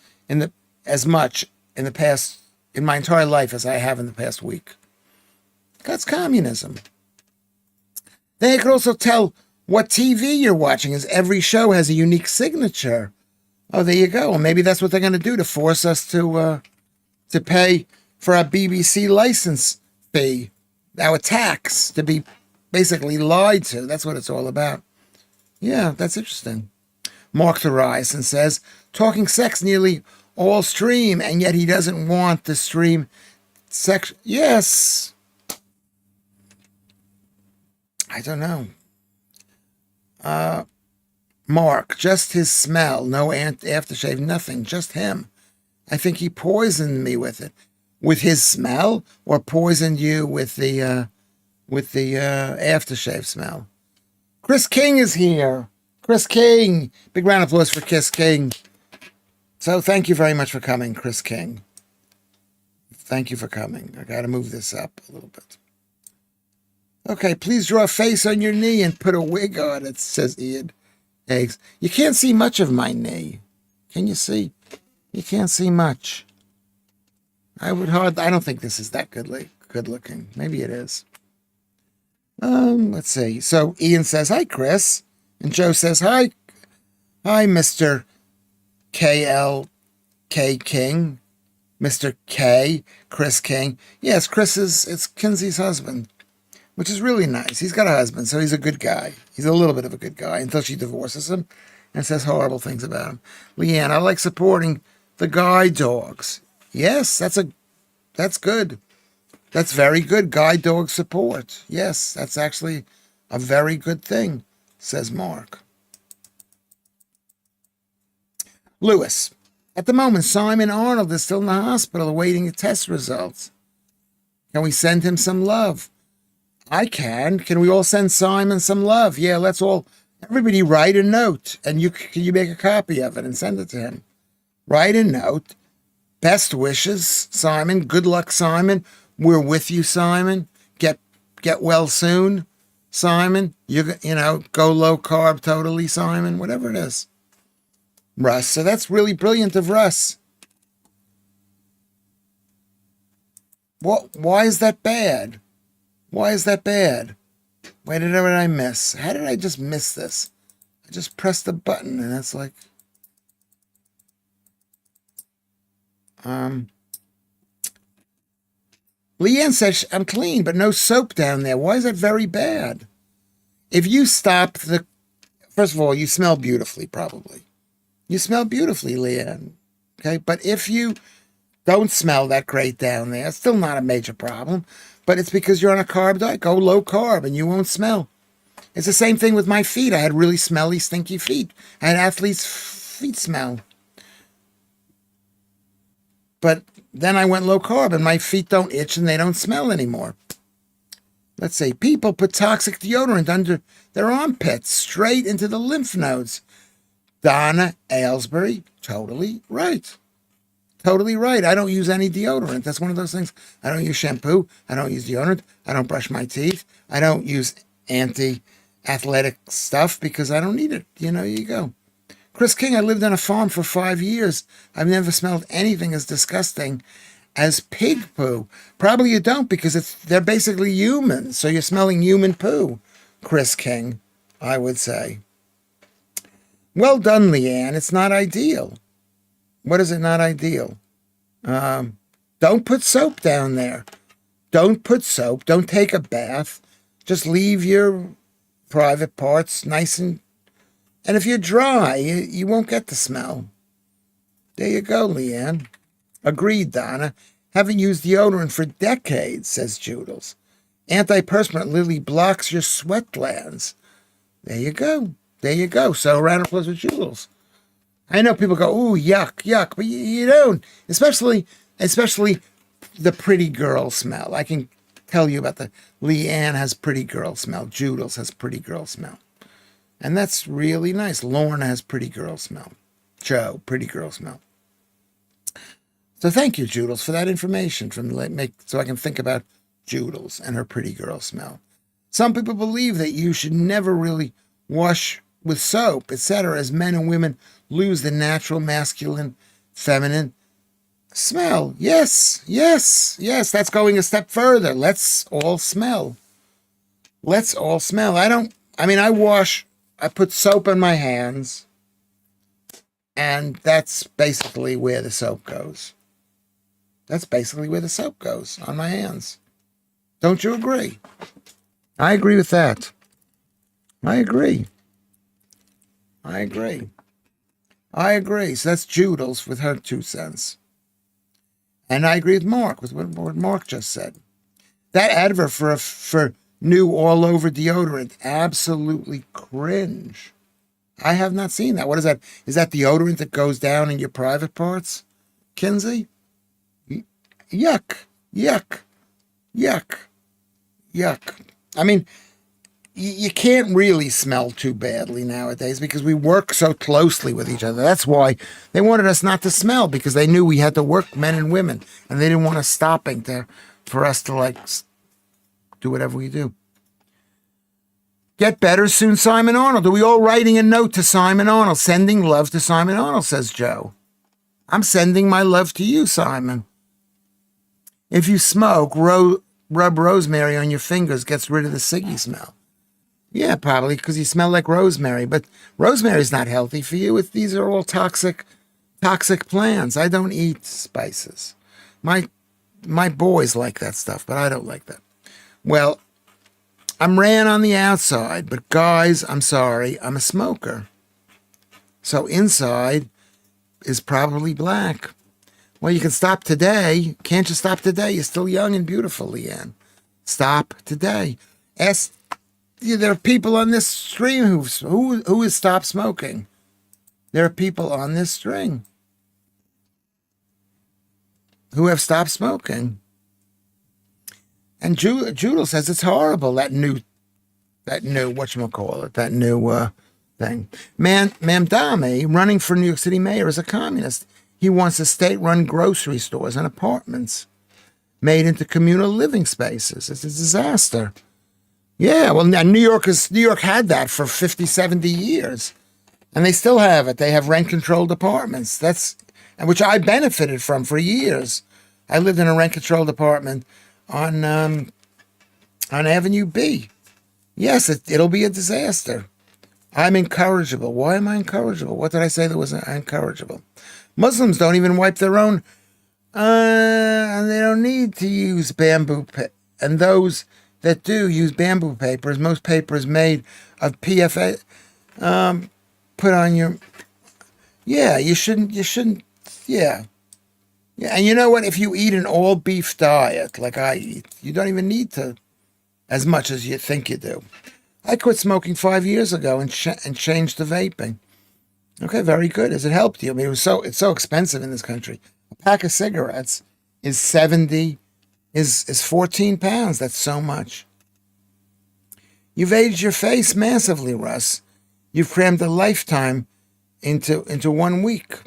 S1: much in the past, in my entire life as I have in the past week. That's communism. Then you could also tell what TV you're watching, as every show has a unique signature. Oh, there you go. Well, maybe that's what they're going to do to force us to pay for our BBC license fee, our tax, to be basically lied to. That's what it's all about. Yeah, that's interesting. Mark Horizon says, talking sex nearly all stream, and yet he doesn't want the stream sex. Yes. I don't know. Mark, just his smell, no aftershave, nothing, just him. I think he poisoned me with it. With his smell, or poisoned you with the aftershave smell. Chris King is here. Chris King. Big round of applause for Chris King. So thank you very much for coming, Chris King. Thank you for coming. I got to move this up a little bit. Okay, please draw a face on your knee and put a wig on it, says Ian Eggs. You can't see much of my knee. Can you see? You can't see much. I don't think this is that good looking. Maybe it is. Let's see. So Ian says, hi, Chris. And Joe says, hi, Mr. KLK King. Mr. K, Chris King. Yes, it's Kinsey's husband, which is really nice. He's got a husband, so he's a good guy. He's a little bit of a good guy until she divorces him and says horrible things about him. Leanne, I like supporting the guide dogs. Yes, that's good. That's very good. Guide dog support. Yes, that's actually a very good thing, says Mark. Lewis, at the moment, Simon Arnold is still in the hospital awaiting test results. Can we send him some love? I can. Can we all send Simon some love? Yeah, let's all, everybody write a note, and can you make a copy of it and send it to him? Write a note. Best wishes, Simon. Good luck, Simon. We're with you, Simon. Get well soon, Simon. Go low carb totally, Simon. Whatever it is. Russ. So that's really brilliant of Russ. Why is that bad? Why is that bad? What did I miss? How did I just miss this? I just pressed the button and it's like... Leanne says, I'm clean, but no soap down there. Why is that very bad? If you stop first of all, you smell beautifully, probably. You smell beautifully, Leanne. Okay, but if you don't smell that great down there, it's still not a major problem, but it's because you're on a carb diet. Go low carb and you won't smell. It's the same thing with my feet. I had really smelly, stinky feet. I had athlete's feet smell. But then I went low carb and my feet don't itch and they don't smell anymore. Let's see. People put toxic deodorant under their armpits, straight into the lymph nodes. Donna Aylesbury, totally right. Totally right. I don't use any deodorant. That's one of those things. I don't use shampoo. I don't use deodorant. I don't brush my teeth. I don't use anti-athletic stuff because I don't need it. You go. Chris King, I lived on a farm for 5 years. I've never smelled anything as disgusting as pig poo. Probably you don't because they're basically humans. So you're smelling human poo, Chris King, I would say. Well done, Leanne. It's not ideal. What is it not ideal? Don't put soap down there. Don't put soap. Don't take a bath. Just leave your private parts nice and if you're dry, you won't get the smell. There you go, Leanne. Agreed, Donna. Haven't used deodorant for decades, says Joodles. Antiperspirant literally blocks your sweat glands. There you go. There you go. So round of applause for Joodles. I know people go, ooh, yuck, yuck, but you don't. Especially the pretty girl smell. I can tell you about Leanne has pretty girl smell. Joodles has pretty girl smell. And that's really nice. Lorna has pretty girl smell. Joe, pretty girl smell. So thank you, Joodles, for that information so I can think about Joodles and her pretty girl smell. Some people believe that you should never really wash with soap, etc., as men and women lose the natural masculine, feminine smell. Yes, that's going a step further. Let's all smell. I put soap on my hands, and that's basically where the soap goes. That's basically where the soap goes, on my hands. Don't you agree? I agree with that. I agree. So that's Joodles with her 2 cents. And I agree with Mark, with what Mark just said. That advert for new all-over deodorant, absolutely cringe. I have not seen that. What is that? Is that deodorant that goes down in your private parts, Kinsey? Yuck. I mean, you can't really smell too badly nowadays because we work so closely with each other. That's why they wanted us not to smell, because they knew we had to work, men and women, and they didn't want us stopping for us to do whatever we do. Get better soon, Simon Arnold. Are we all writing a note to Simon Arnold? Sending love to Simon Arnold, says Joe. I'm sending my love to you, Simon. If you smoke, rub rosemary on your fingers, gets rid of the ciggy smell. Yeah, probably because you smell like rosemary. But rosemary's not healthy for you. These are all toxic plants. I don't eat spices. My boys like that stuff, but I don't like that. Well, I'm ran on the outside, but guys, I'm sorry, I'm a smoker. So inside is probably black. Well, you can stop today. Can't you stop today? You're still young and beautiful, Leanne. Stop today. There are people on this stream who has stopped smoking. There are people on this string who have stopped smoking. And Judel says it's horrible, that new whatchamacallit, that new thing. Mamdani, running for New York City mayor, is a communist. He wants a state-run grocery stores and apartments made into communal living spaces. It's a disaster. Yeah, well, New York had that for 50, 70 years. And they still have it. They have rent-controlled apartments. Which I benefited from for years. I lived in a rent-controlled apartment on Avenue B. Yes, it'll be a disaster. I'm incorrigible. Why am I incorrigible? What did I say that was incorrigible? Muslims don't even wipe their own, and they don't need to use bamboo. And those that do use bamboo paper, as most paper is made of PFA. Put on your, yeah, you shouldn't, yeah. Yeah, and you know what? If you eat an all-beef diet like I eat, you don't even need to as much as you think you do. I quit smoking 5 years ago and changed to vaping. Okay, very good. Has it helped you? I mean, it's so expensive in this country. A pack of cigarettes is 14 pounds. That's so much. You've aged your face massively, Russ. You've crammed a lifetime into 1 week,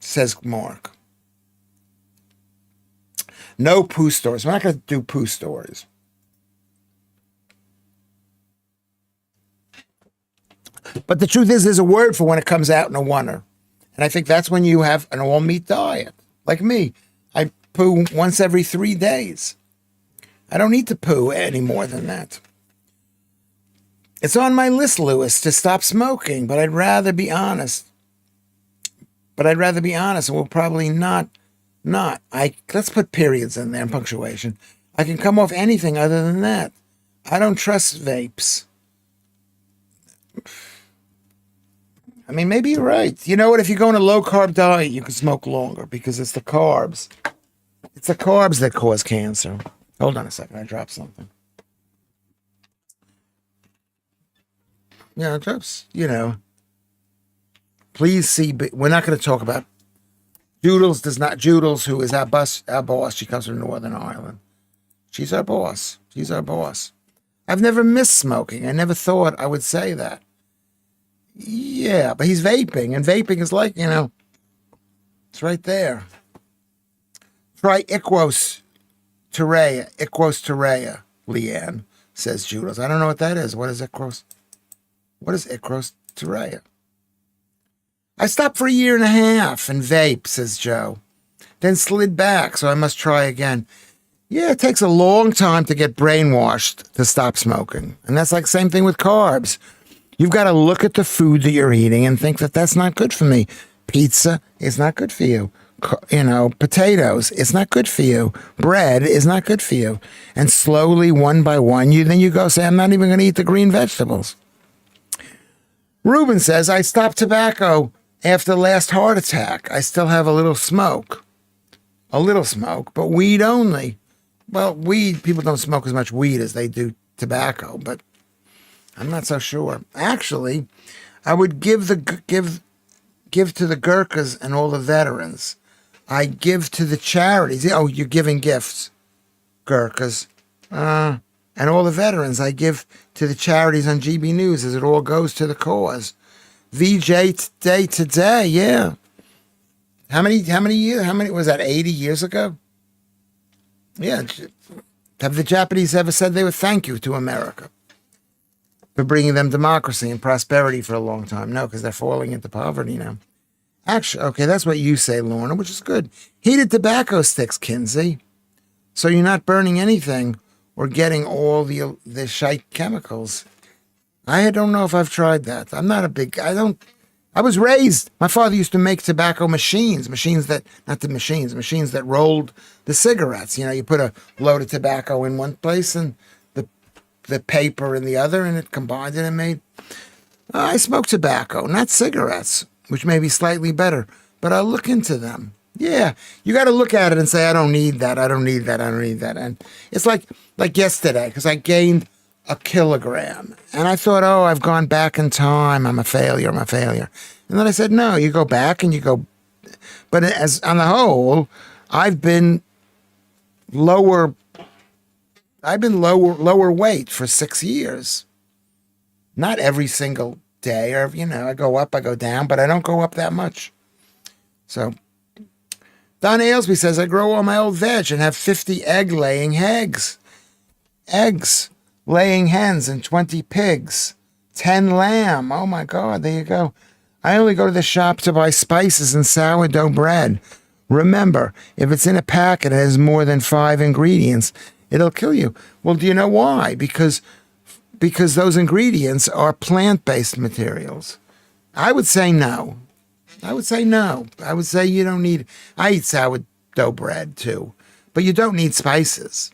S1: says Mark. No poo stories. We're not going to do poo stories. But the truth is, there's a word for when it comes out in a oneer. And I think that's when you have an all-meat diet. Like me, I poo once every 3 days. I don't need to poo any more than that. It's on my list, Lewis, to stop smoking, but I'd rather be honest. And we'll probably not. Let's put periods in there and punctuation. I can come off anything other than that. I don't trust vapes. I mean, maybe you're right. You know what? If you go on a low-carb diet, you can smoke longer because it's the carbs. It's the carbs that cause cancer. Hold on a second. I dropped something. Yeah, drops, Please see. We're not going to talk about Judels, who is our boss. She comes from Northern Ireland. She's our boss. I've never missed smoking. I never thought I would say that. Yeah, but he's vaping, and vaping is like, it's right there. Try Iquos Terrea, Leanne, says Judels. I don't know what that is. What is Iquos Terrea? I stopped for 1.5 years and vape, says Joe. Then slid back, so I must try again. Yeah, it takes a long time to get brainwashed to stop smoking. And that's like the same thing with carbs. You've got to look at the food that you're eating and think that that's not good for me. Pizza is not good for you. Potatoes, it's not good for you. Bread is not good for you. And slowly, one by one, you go say, I'm not even going to eat the green vegetables. Ruben says, I stopped tobacco after the last heart attack. I still have a little smoke, but weed only. Well, people don't smoke as much weed as they do tobacco, but I'm not so sure. Actually, I would give to the Gurkhas and all the veterans. I give to the charities. Oh, you're giving gifts, Gurkhas. And all the veterans, I give to the charities on GB News as it all goes to the cause. VJ today, yeah. How many years? How many was that? 80 years ago? Yeah. Have the Japanese ever said they would thank you to America for bringing them democracy and prosperity for a long time? No, because they're falling into poverty now. Actually, okay, that's what you say, Lorna, which is good. Heated tobacco sticks, Kinsey. So you're not burning anything or getting all the shite chemicals. I don't know if I've tried that. I was raised, my father used to make tobacco machines that rolled the cigarettes. You put a load of tobacco in one place and the paper in the other, and it combined it and made... I smoke tobacco, not cigarettes, which may be slightly better, but I'll look into them. Yeah, you got to look at it and say, I don't need that. And it's like yesterday, because I gained 1 kilogram. And I thought, I've gone back in time. I'm a failure. And then I said, no, you go back and you go. But as on the whole, I've been lower weight for 6 years. Not every single day, or, I go up, I go down, but I don't go up that much. So Don Ailesby says, I grow all my old veg and have 50 egg-laying eggs, laying hens, and 20 pigs, 10 lamb. Oh, my God, there you go. I only go to the shop to buy spices and sourdough bread. Remember, if it's in a packet and has more than 5 ingredients, it'll kill you. Well, do you know why? Because those ingredients are plant-based materials. I would say no. I would say you don't need... I eat sourdough bread, too. But you don't need spices.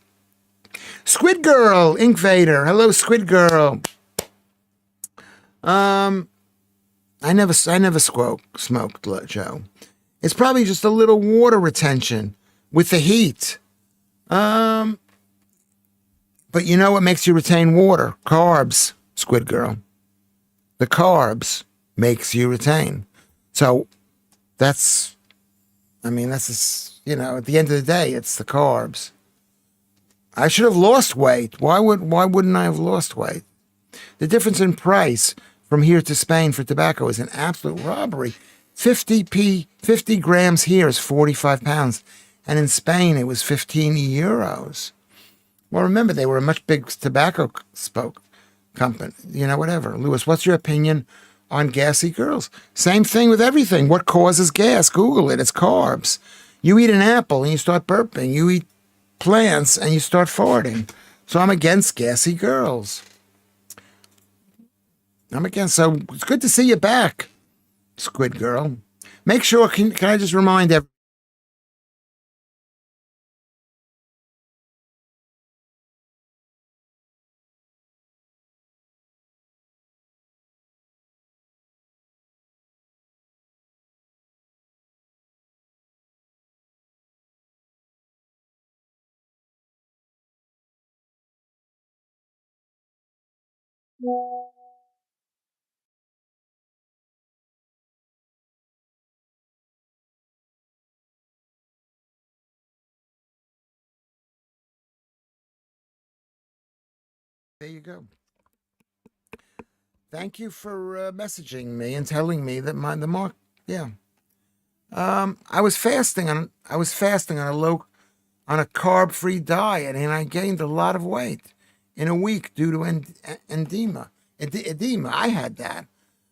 S1: Squid Girl, Ink Vader. Hello, Squid Girl. I never smoked, Joe. It's probably just a little water retention with the heat. But you know what makes you retain water? Carbs, Squid Girl. The carbs makes you retain. So at the end of the day, it's the carbs. I should have lost weight. Why wouldn't I have lost weight? The difference in price from here to Spain for tobacco is an absolute robbery. 50 grams here is 45 pounds. And in Spain, it was 15 euros. Well, remember, they were a much big tobacco spoke company, whatever. Lewis, what's your opinion on gassy girls? Same thing with everything. What causes gas? Google it. It's carbs. You eat an apple and you start burping. You eat plants and you start farting. So I'm against gassy girls. So it's good to see you back, Squid Girl. Make sure, can I just remind everyone? There you go. Thank you for messaging me and telling me that the mark. Yeah. I was fasting on a carb-free diet, and I gained a lot of weight in a week due to edema. Edema. I had that.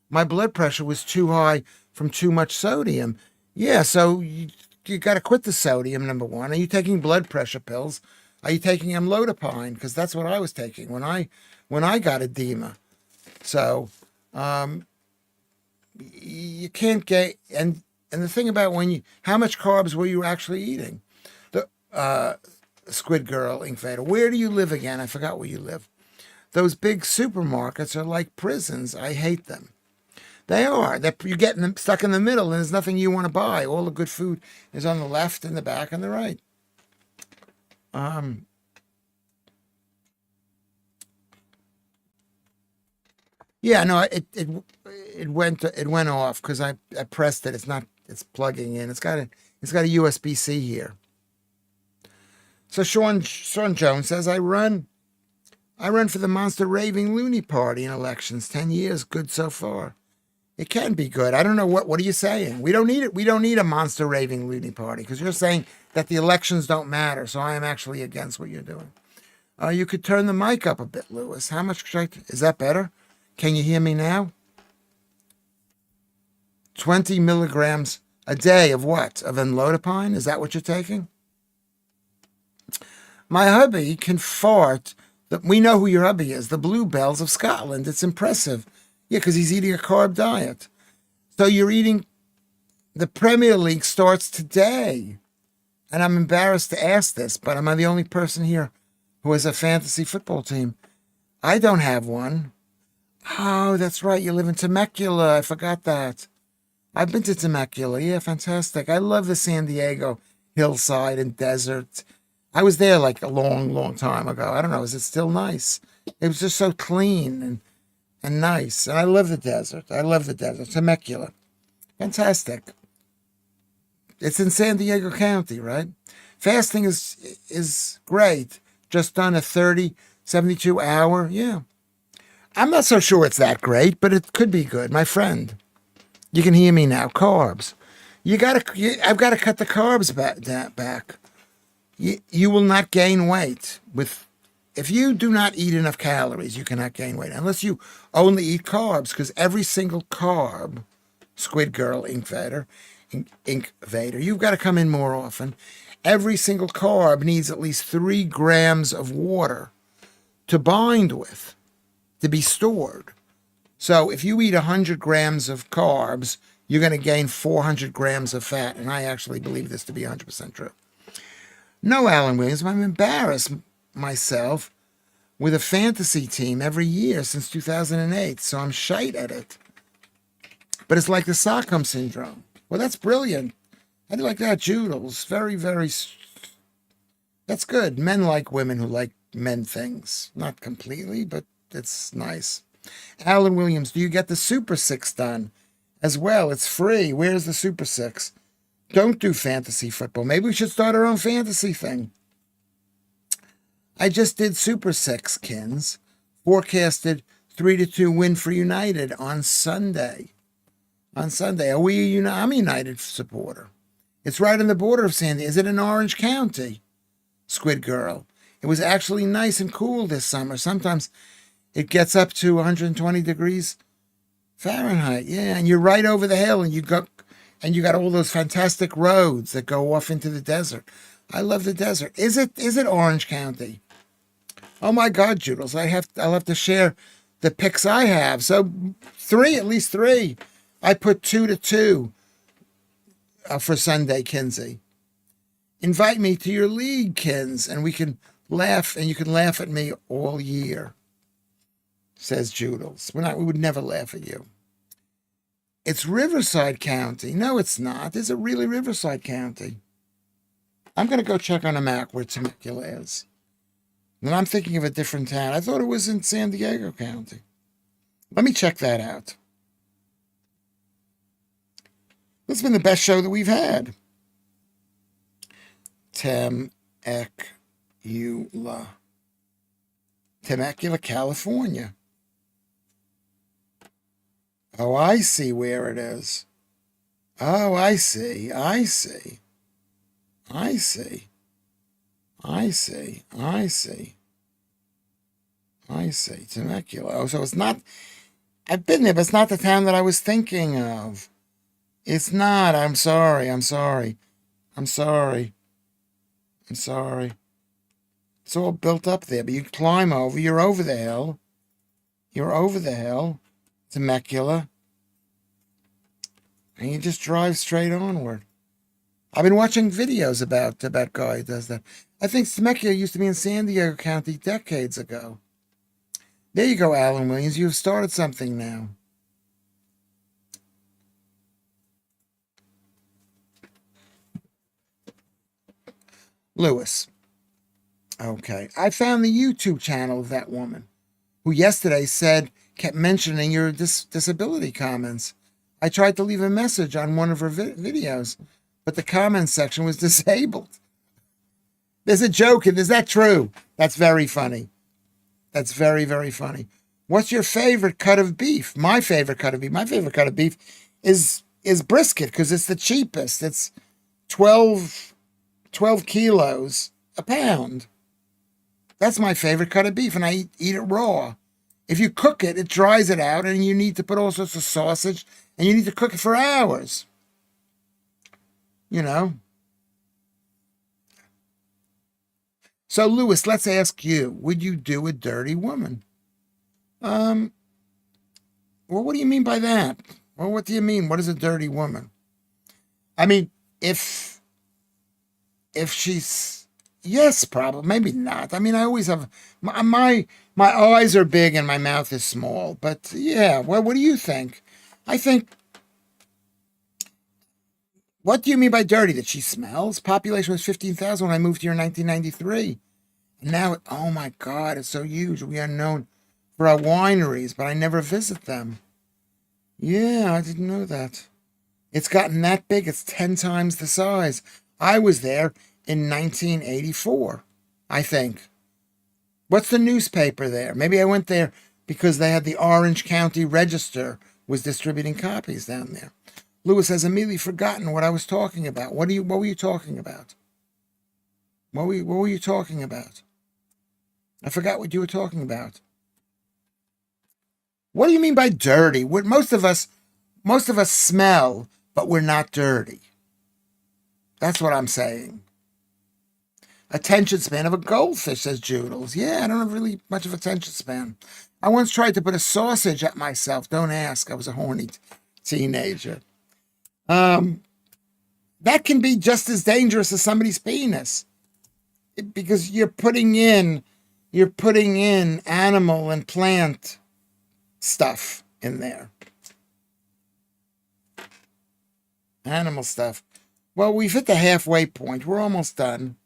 S1: My blood pressure was too high from too much sodium. Yeah, so you got to quit the sodium, number one. Are you taking blood pressure pills? Are you taking amlodipine? Because that's what I was taking when I got edema. So you can't get and the thing about how much carbs were you actually eating? The Squid Girl Invader. Where do you live again? I forgot where you live. Those big supermarkets are like prisons. I hate them. They are. You're getting them stuck in the middle, and there's nothing you want to buy. All the good food is on the left and the back and the right. Yeah, no, it went off because I pressed it. It's plugging in. It's got a USB-C here. So Sean Jones says, I run for the Monster Raving Loony Party in elections. 10 years, good so far. It can be good. I don't know what are you saying? We don't need it. We don't need a Monster Raving Loony Party because you're saying that the elections don't matter. So I am actually against what you're doing. You could turn the mic up a bit, Lewis. How much is that better? Can you hear me now? 20 milligrams a day of what? Of amlodipine? Is that what you're taking? My hubby can fart. We know who your hubby is. The Bluebells of Scotland. It's impressive. Yeah, because he's eating a carb diet. So you're eating. The Premier League starts today. And I'm embarrassed to ask this, but am I the only person here who has a fantasy football team? I don't have one. Oh, that's right. You live in Temecula. I forgot that. I've been to Temecula. Yeah, fantastic. I love the San Diego hillside and desert. I was there like a long, long time ago. I don't know. Is it still nice? It was just so clean and nice. And I love the desert. Temecula. Fantastic. It's in San Diego County, right? Fasting is great. Just done a 30, 72 hour. Yeah. I'm not so sure it's that great, but it could be good. My friend, you can hear me now. Carbs. I've got to cut the carbs back. You will not gain weight if you do not eat enough calories. You cannot gain weight unless you only eat carbs, because every single carb, Squid Girl Invader, you've got to come in more often. Every single carb needs at least 3 grams of water to bind with, to be stored. So if you eat 100 grams of carbs, you're going to gain 400 grams of fat. And I actually believe this to be 100% true. No, Alan Williams, I'm embarrassed myself with a fantasy team every year since 2008. So I'm shite at it. But it's like the Stockholm syndrome. Well, that's brilliant. I do like that, Joodles. Very, very. That's good. Men like women who like men things. Not completely, but it's nice. Alan Williams, do you get the Super 6 done as well? It's free. Where's the Super 6? Don't do fantasy football. Maybe we should start our own fantasy thing. I just did Super 6, Kins. Forecasted 3-2 win for United on Sunday. I'm a United supporter. It's right on the border of San Diego. Is it in Orange County? Squid Girl. It was actually nice and cool this summer. Sometimes it gets up to 120 degrees Fahrenheit. Yeah, and you're right over the hill, and you got all those fantastic roads that go off into the desert. I love the desert. Is it Orange County? Oh my God, Joodles! I'll have to share the pics I have. So at least three. I put 2-2 for Sunday, Kinsey. Invite me to your league, Kins, and we can laugh, and you can laugh at me all year, says Joodles. We would never laugh at you. It's Riverside County. No, it's not. Is it really Riverside County? I'm going to go check on a map where Temecula is. And I'm thinking of a different town. I thought it was in San Diego County. Let me check that out. This has been the best show that we've had. Temecula, California. Oh, I see where it is. Oh, I see. Temecula. Oh, so it's not, I've been there, but it's not the town that I was thinking of. It's not. I'm sorry. It's all built up there, but you climb over. You're over the hill. Temecula. And you just drive straight onward. I've been watching videos about guy who does that. I think Temecula used to be in San Diego County decades ago. There you go, Alan Williams. You've started something now. Lewis. Okay. I found the YouTube channel of that woman who yesterday kept mentioning your disability comments. I tried to leave a message on one of her videos, but the comments section was disabled. There's a joke, and is that true? That's very funny. That's very, very funny. What's your favorite cut of beef? My favorite cut of beef is brisket because it's the cheapest. It's 12 kilos a pound. That's my favorite cut of beef, and I eat it raw. If you cook it, it dries it out, and you need to put all sorts of sausage, and you need to cook it for hours. You know? So, Lewis, let's ask you, would you do a dirty woman? Well, what do you mean by that? Well, what do you mean? What is a dirty woman? I mean, if she's, yes, probably, maybe not. I mean, I always have, my eyes are big and my mouth is small, but yeah, well, what do you think? I think, what do you mean by dirty? That she smells? Population was 15,000 when I moved here in 1993. And now, oh my God, it's so huge. We are known for our wineries, but I never visit them. Yeah, I didn't know that. It's gotten that big. It's 10 times the size. I was there in 1984, I think. What's the newspaper there? Maybe I went there because they had the Orange County Register was distributing copies down there. Lewis has immediately forgotten what I was talking about. What were you talking about? What were you talking about? I forgot what you were talking about. What do you mean by dirty? Most of us smell, but we're not dirty. That's what I'm saying. Attention span of a goldfish, says Joodles. Yeah, I don't have really much of attention span. I once tried to put a sausage at myself. Don't ask. I was a horny teenager. That can be just as dangerous as somebody's penis. Because you're putting in animal and plant stuff in there. Animal stuff. Well, we've hit the halfway point. We're almost done.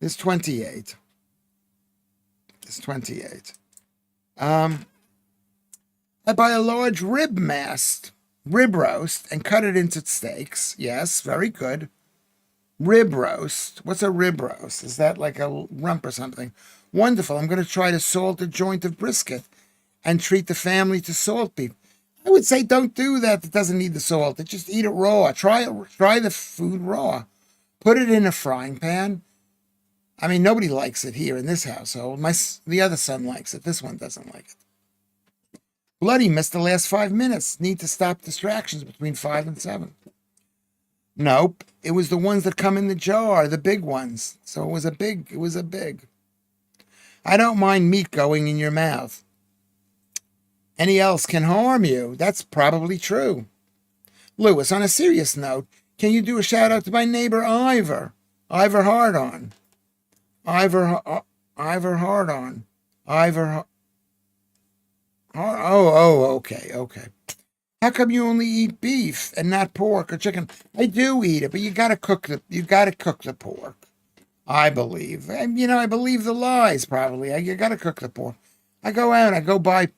S1: There's 28. I buy a large rib roast, and cut it into steaks. Yes, very good. Rib roast. What's a rib roast? Is that like a rump or something? Wonderful. I'm going to try to salt a joint of brisket and treat the family to salt beef. I would say don't do that. It doesn't need the salt. Just eat it raw. Try the food raw. Put it in a frying pan. I mean, nobody likes it here in this household. The other son likes it. This one doesn't like it. Bloody missed the last 5 minutes. Need to stop distractions between 5 and 7. Nope. It was the ones that come in the jar, the big ones. So it was a big. I don't mind meat going in your mouth. Any else can harm you. That's probably true. Lewis, on a serious note, can you do a shout out to my neighbor Ivor? Ivor Hardon. Ivor Hardon. Okay. How come you only eat beef and not pork or chicken? I do eat it, but you gotta cook the pork. I believe. I believe the lies probably. You gotta cook the pork. I go out, I go buy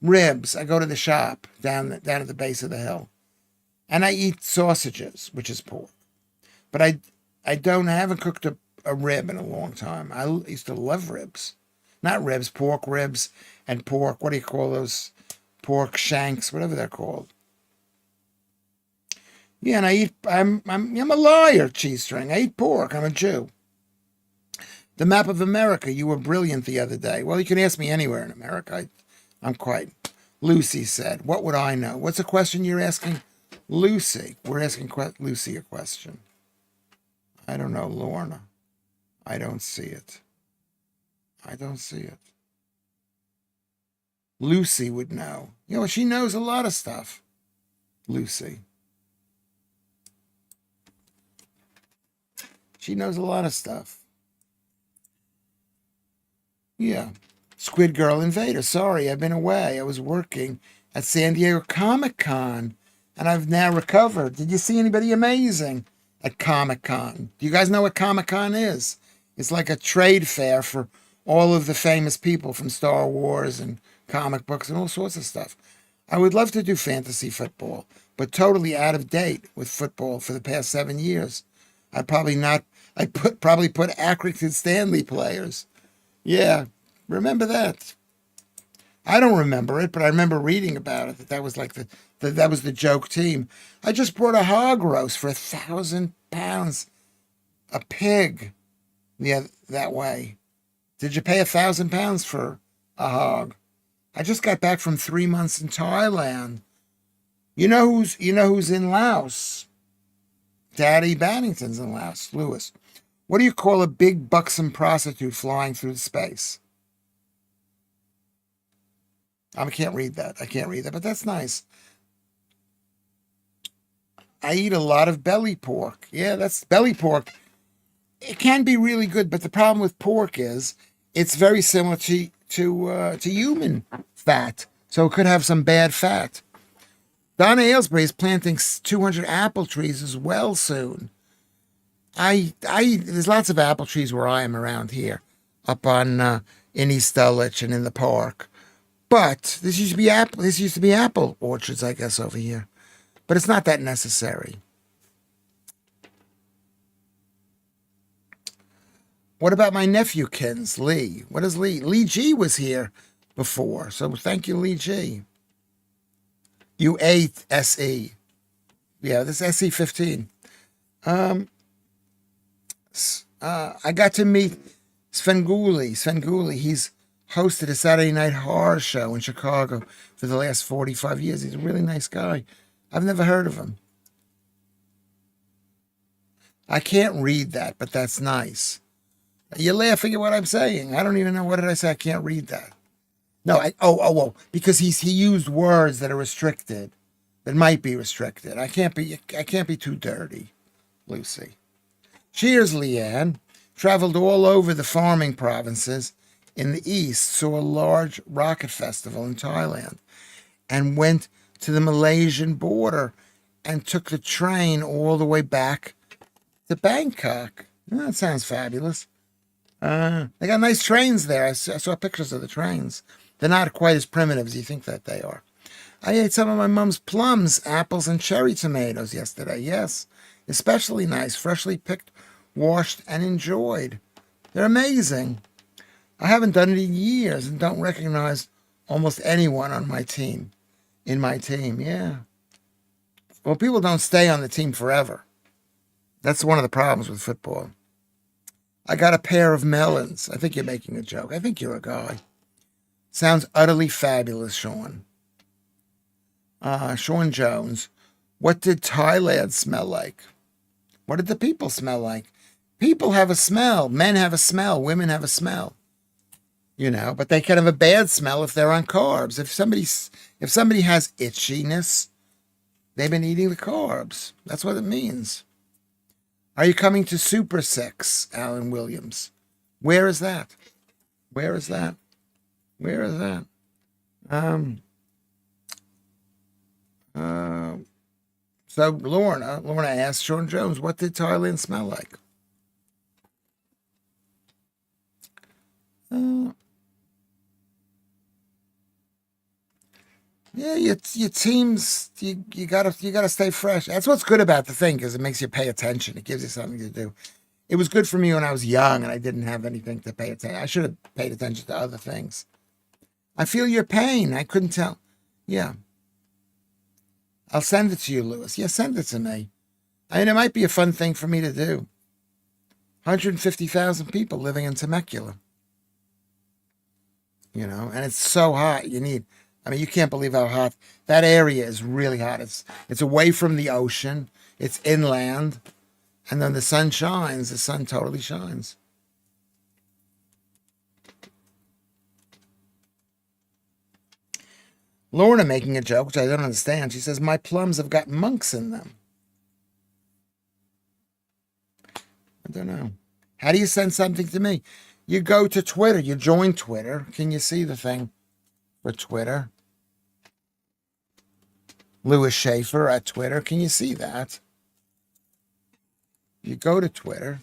S1: ribs. I go to the shop down at the base of the hill. And I eat sausages, which is pork. But I haven't cooked a rib in a long time. I used to love ribs. Not ribs, pork ribs and pork. What do you call those? Pork shanks, whatever they're called. Yeah, and I'm a liar, cheese string. I eat pork. I'm a Jew. The map of America. You were brilliant the other day. Well, you can ask me anywhere in America. I'm quite. Lucy said, what would I know? What's the question you're asking? Lucy. We're asking Lucy a question. I don't know, Lorna. I don't see it. Lucy would know. She knows a lot of stuff. Lucy. She knows a lot of stuff. Yeah. Squid Girl Invader. Sorry, I've been away. I was working at San Diego Comic-Con, and I've now recovered. Did you see anybody amazing at Comic-Con? Do you guys know what Comic-Con is? It's like a trade fair for all of the famous people from Star Wars and comic books and all sorts of stuff. I would love to do fantasy football, but totally out of date with football for the past 7 years. I'd probably put Accrington Stanley players. Yeah, remember that? I don't remember it, but I remember reading about it. That was like that was the joke team. I just brought a hog roast for £1,000 a pig. Yeah, that way. Did you pay £1,000 for a hog? I just got back from 3 months in Thailand. You know who's in Laos? Daddy Bannington's in Laos. Lewis. What do you call a big buxom prostitute flying through space? I can't read that, but that's nice. I eat a lot of belly pork. Yeah, that's belly pork. It can be really good, but the problem with pork is it's very similar to human fat, so it could have some bad fat. Donna Aylesbury is planting 200 apple trees as well soon. There's lots of apple trees where I am around here, up on in East Dulwich and in the park. But this used to be apple orchards, I guess, over here. But it's not that necessary. What about my nephew, Kins, Lee? What is Lee? Lee G was here before, so thank you, Lee G. You ate SE. Yeah, this SE15. I got to meet Svengoolie. He's hosted a Saturday night horror show in Chicago for the last 45 years. He's a really nice guy. I've never heard of him. I can't read that, but that's nice. You're laughing at what I'm saying. I don't even know. What did I say? I can't read that. No, because he used words that are restricted, that might be restricted. I can't be too dirty, Lucy. Cheers, Leanne. Traveled all over the farming provinces in the east, saw a large rocket festival in Thailand, and went to the Malaysian border and took the train all the way back to Bangkok. Oh, that sounds fabulous. They got nice trains there. I saw pictures of the trains. They're not quite as primitive as you think that they are. I ate some of my mom's plums, apples, and cherry tomatoes yesterday. Yes, especially nice, freshly picked, washed, and enjoyed. They're amazing. I haven't done it in years and don't recognize almost anyone on my team. in my team. Yeah. Well, people don't stay on the team forever. That's one of the problems with football. I got a pair of melons. I think you're making a joke. I think you're a guy. Sounds utterly fabulous, Sean. Sean Jones. What did Thailand smell like? What did the people smell like? People have a smell. Men have a smell. Women have a smell. You know, but they can have a bad smell if they're on carbs. If somebody has itchiness, they've been eating the carbs. That's what it means. Are you coming to Super 6, Alan Williams? Where is that? Where is that? Where is that? So Lorna asked Sean Jones, what did Thailand smell like? Yeah, your teams, you gotta stay fresh. That's what's good about the thing, because it makes you pay attention. It gives you something to do. It was good for me when I was young and I didn't have anything to pay attention. I should have paid attention to other things. I feel your pain. I couldn't tell. Yeah. I'll send it to you, Lewis. Yeah, send it to me. I mean, it might be a fun thing for me to do. 150,000 people living in Temecula. You know, and it's so hot. I mean, you can't believe how hot. That area is really hot. It's away from the ocean. It's inland. And then the sun shines. The sun totally shines. Lorna making a joke, which I don't understand. She says, my plums have got monks in them. I don't know. How do you send something to me? You go to Twitter. You join Twitter. Can you see the thing for Twitter? Lewis Schaffer at Twitter. Can you see that? You go to Twitter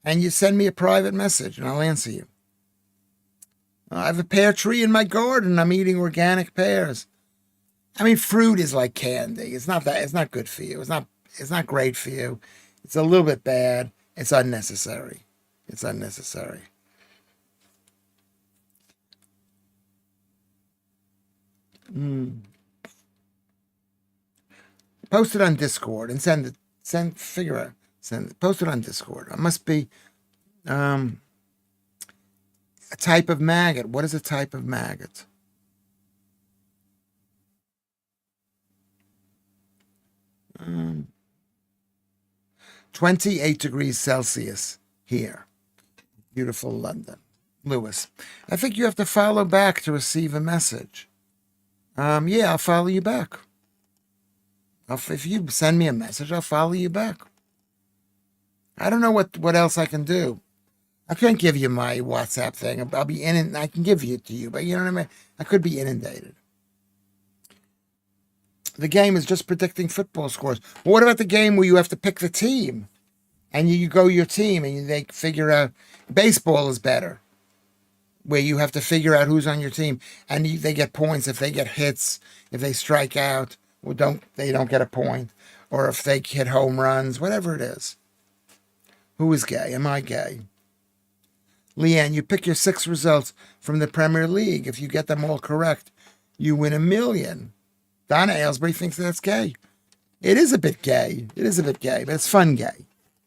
S1: and you send me a private message and I'll answer you. I have a pear tree in my garden. I'm eating organic pears. I mean, fruit is like candy. It's not good for you. It's not great for you. It's a little bit bad. It's unnecessary. It's unnecessary. Post it on Discord and post it on Discord. It must be a type of maggot. What is a type of maggot? Um, 28 degrees Celsius here. Beautiful London. Lewis, I think you have to follow back to receive a message. Yeah, I'll follow you back. If you send me a message, I'll follow you back. I don't know what else I can do. I can't give you my WhatsApp thing. I'll be in, I can give it to you, but you know what I mean? I could be inundated. The game is just predicting football scores. Well, what about the game where you have to pick the team? And you go your team and they figure out. Baseball is better, where you have to figure out who's on your team. And they get points if they get hits, if they strike out, or they don't get a point. Or if they hit home runs, whatever it is. Who is gay? Am I gay? Leanne, you pick your 6 results from the Premier League. If you get them all correct, you win $1 million. Donna Aylesbury thinks that's gay. It is a bit gay. It is a bit gay, but it's fun gay.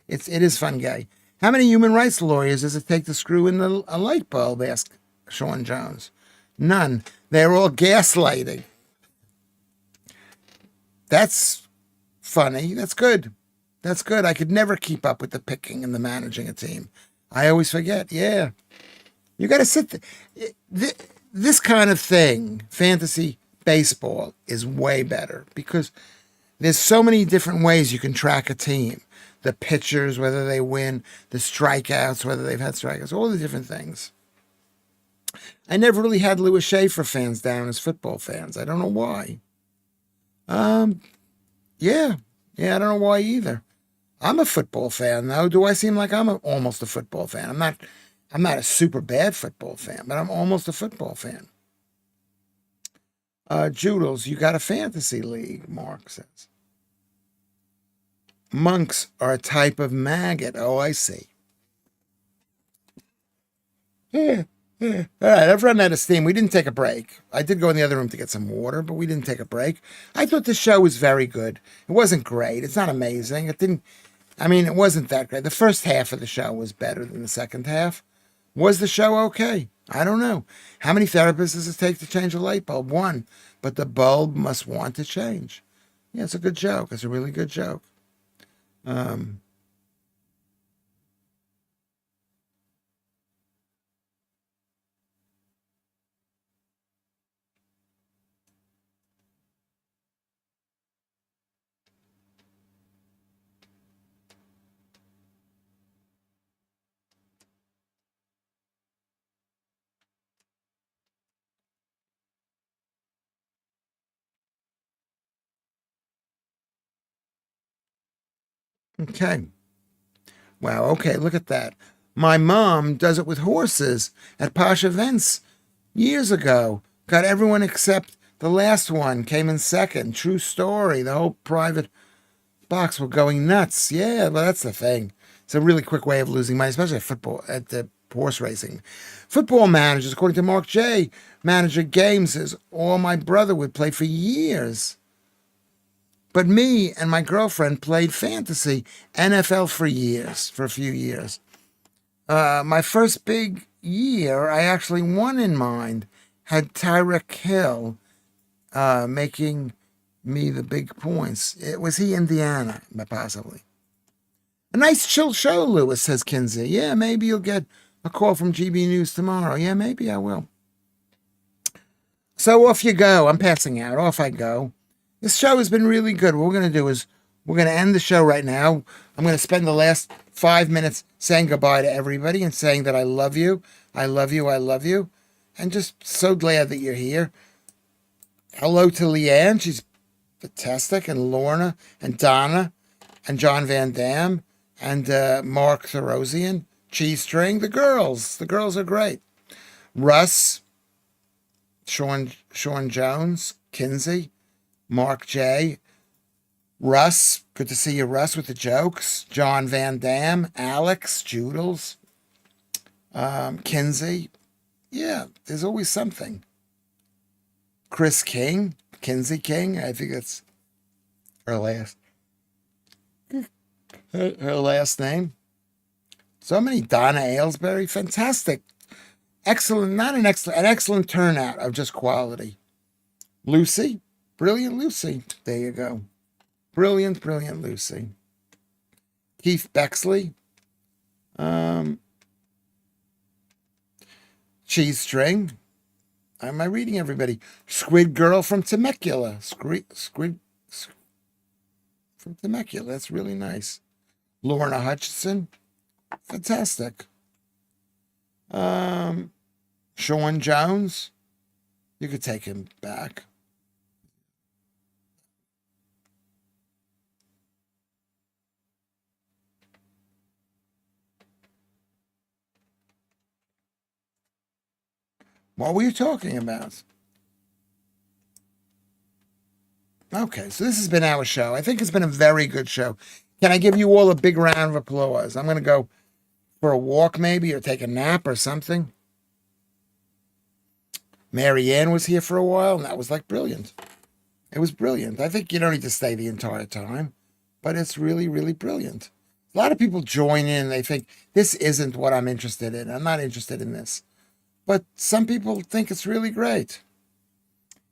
S1: It is fun gay. How many human rights lawyers does it take to screw in a light bulb? Asked Sean Jones. None. They're all gaslighting. That's funny. That's good. That's good. I could never keep up with the picking and the managing a team. I always forget. Yeah. You got to sit there. This kind of thing, fantasy baseball, is way better because there's so many different ways you can track a team. The pitchers, whether they win, the strikeouts, whether they've had strikeouts, all the different things. I never really had Lewis Schaffer fans down as football fans. I don't know why. Yeah, I don't know why either. I'm a football fan, though. Do I seem like I'm almost a football fan? I'm not a super bad football fan, but I'm almost a football fan. Joodles, you got a fantasy league, Mark says. Monks are a type of maggot. Oh, I see. Yeah, All right, I've run out of steam. We didn't take a break. I did go in the other room to get some water, but we didn't take a break. I thought the show was very good. It wasn't great. It's not amazing. It wasn't that great. The first half of the show was better than the second half. Was the show okay? I don't know. How many therapists does it take to change a light bulb? One. But the bulb must want to change. Yeah, it's a good joke. It's a really good joke. Okay. Wow. Okay. Look at that. My mom does it with horses at posh events years ago. Got everyone except the last one came in second. True story. The whole private box were going nuts. Yeah, well, that's the thing. It's a really quick way of losing money, especially at football, at the horse racing. Football managers, according to Mark J., manager games is all my brother would play for years. But me and my girlfriend played fantasy NFL for years, for a few years. My first big year, I actually won in mind, had Tyreek Hill making me the big points. Was he Indiana, possibly? A nice chill show, Lewis, says Kinsey. Yeah, maybe you'll get a call from GB News tomorrow. Yeah, maybe I will. So off you go. I'm passing out. Off I go. This show has been really good. What we're going to do is we're going to end the show right now. I'm going to spend the last 5 minutes saying goodbye to everybody and saying that I love you. I love you. I love you. And just so glad that you're here. Hello to Leanne. She's fantastic. And Lorna and Donna and John Van Dam and Mark Therosian. Cheese String. The girls. The girls are great. Russ. Sean Jones. Kinsey. Mark J. Russ, good to see you, Russ, with the jokes. John Van Dam, Alex, Joodles, Kinsey. Yeah, there's always something. Chris King, Kinsey King, I think that's her last. Her last name. So many. Donna Aylesbury, fantastic. Excellent, an excellent turnout of just quality. Lucy. Brilliant Lucy. There you go. Brilliant Lucy. Keith Bexley. Cheese String. Am I reading everybody? Squid Girl from Temecula. Squid from Temecula. That's really nice. Lorna Hutchinson. Fantastic. Sean Jones. You could take him back. What were you talking about? Okay, so this has been our show. I think it's been a very good show. Can I give you all a big round of applause? I'm going to go for a walk maybe or take a nap or something. Mary Ann was here for a while, and that was like brilliant. It was brilliant. I think you don't need to stay the entire time, but it's really, really brilliant. A lot of people join in. They think, this isn't what I'm interested in. I'm not interested in this. But some people think it's really great.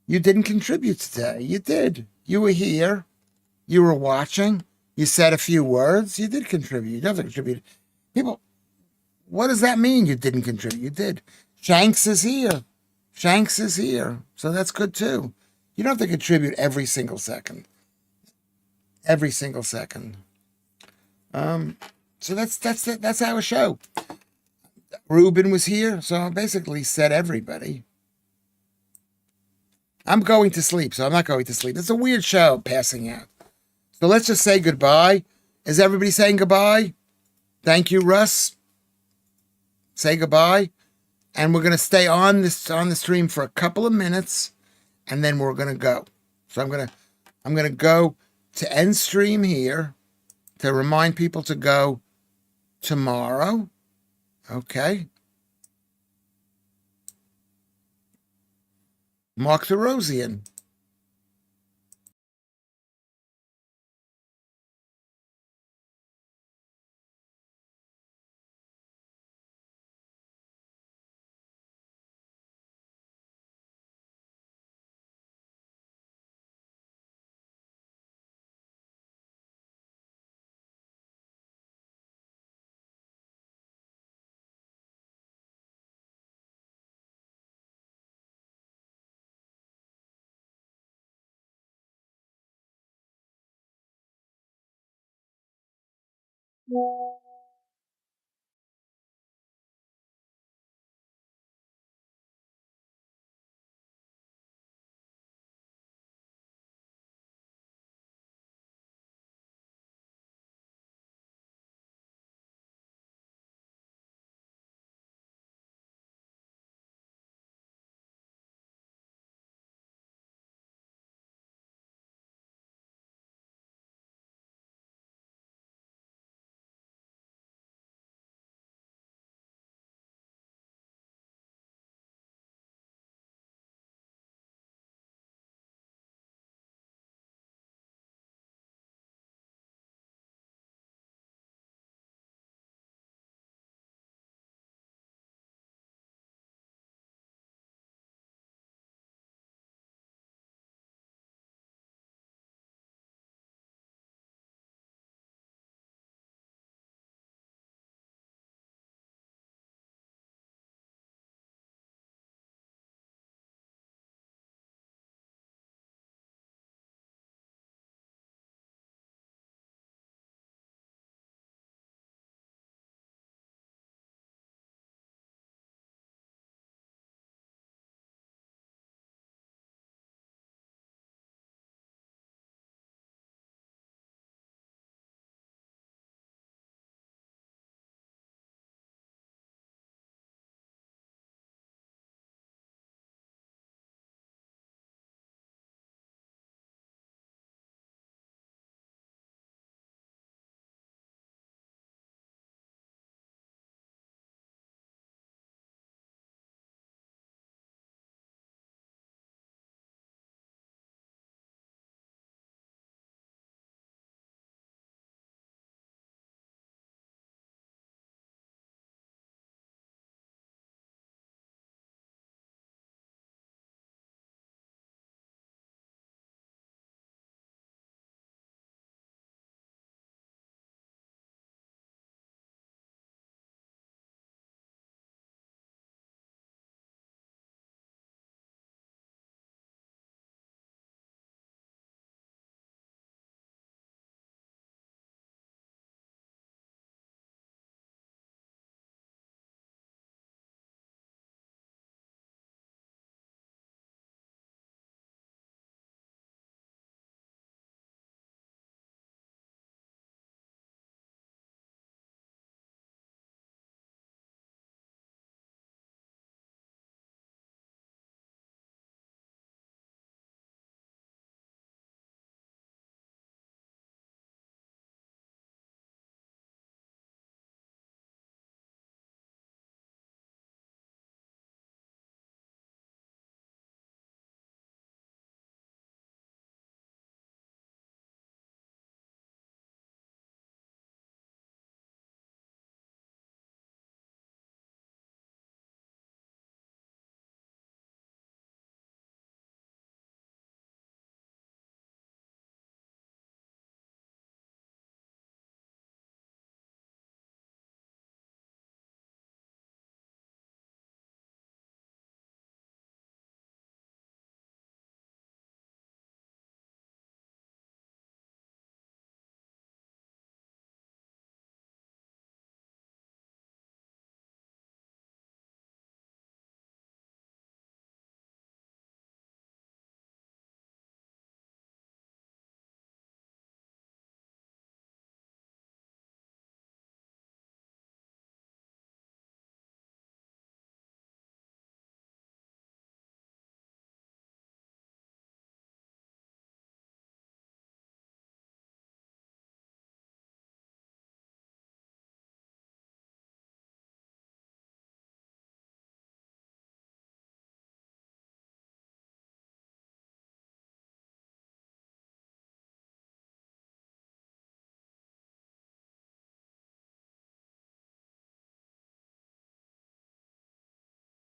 S1: You didn't contribute today. You did. You were here. You were watching. You said a few words. You did contribute. You don't have to contribute. People, what does that mean you didn't contribute? You did. Shanks is here. Shanks is here. So that's good too. You don't have to contribute every single second. Every single second. So that's our show. Ruben was here, so I basically said everybody. I'm going to sleep, so I'm not going to sleep. It's a weird show, passing out. So let's just say goodbye. Is everybody saying goodbye? Thank you, Russ. Say goodbye. And we're going to stay on the stream for a couple of minutes, and then we're going to go. So I'm going to go to end stream here to remind people to go tomorrow. Okay. Mark Therosian.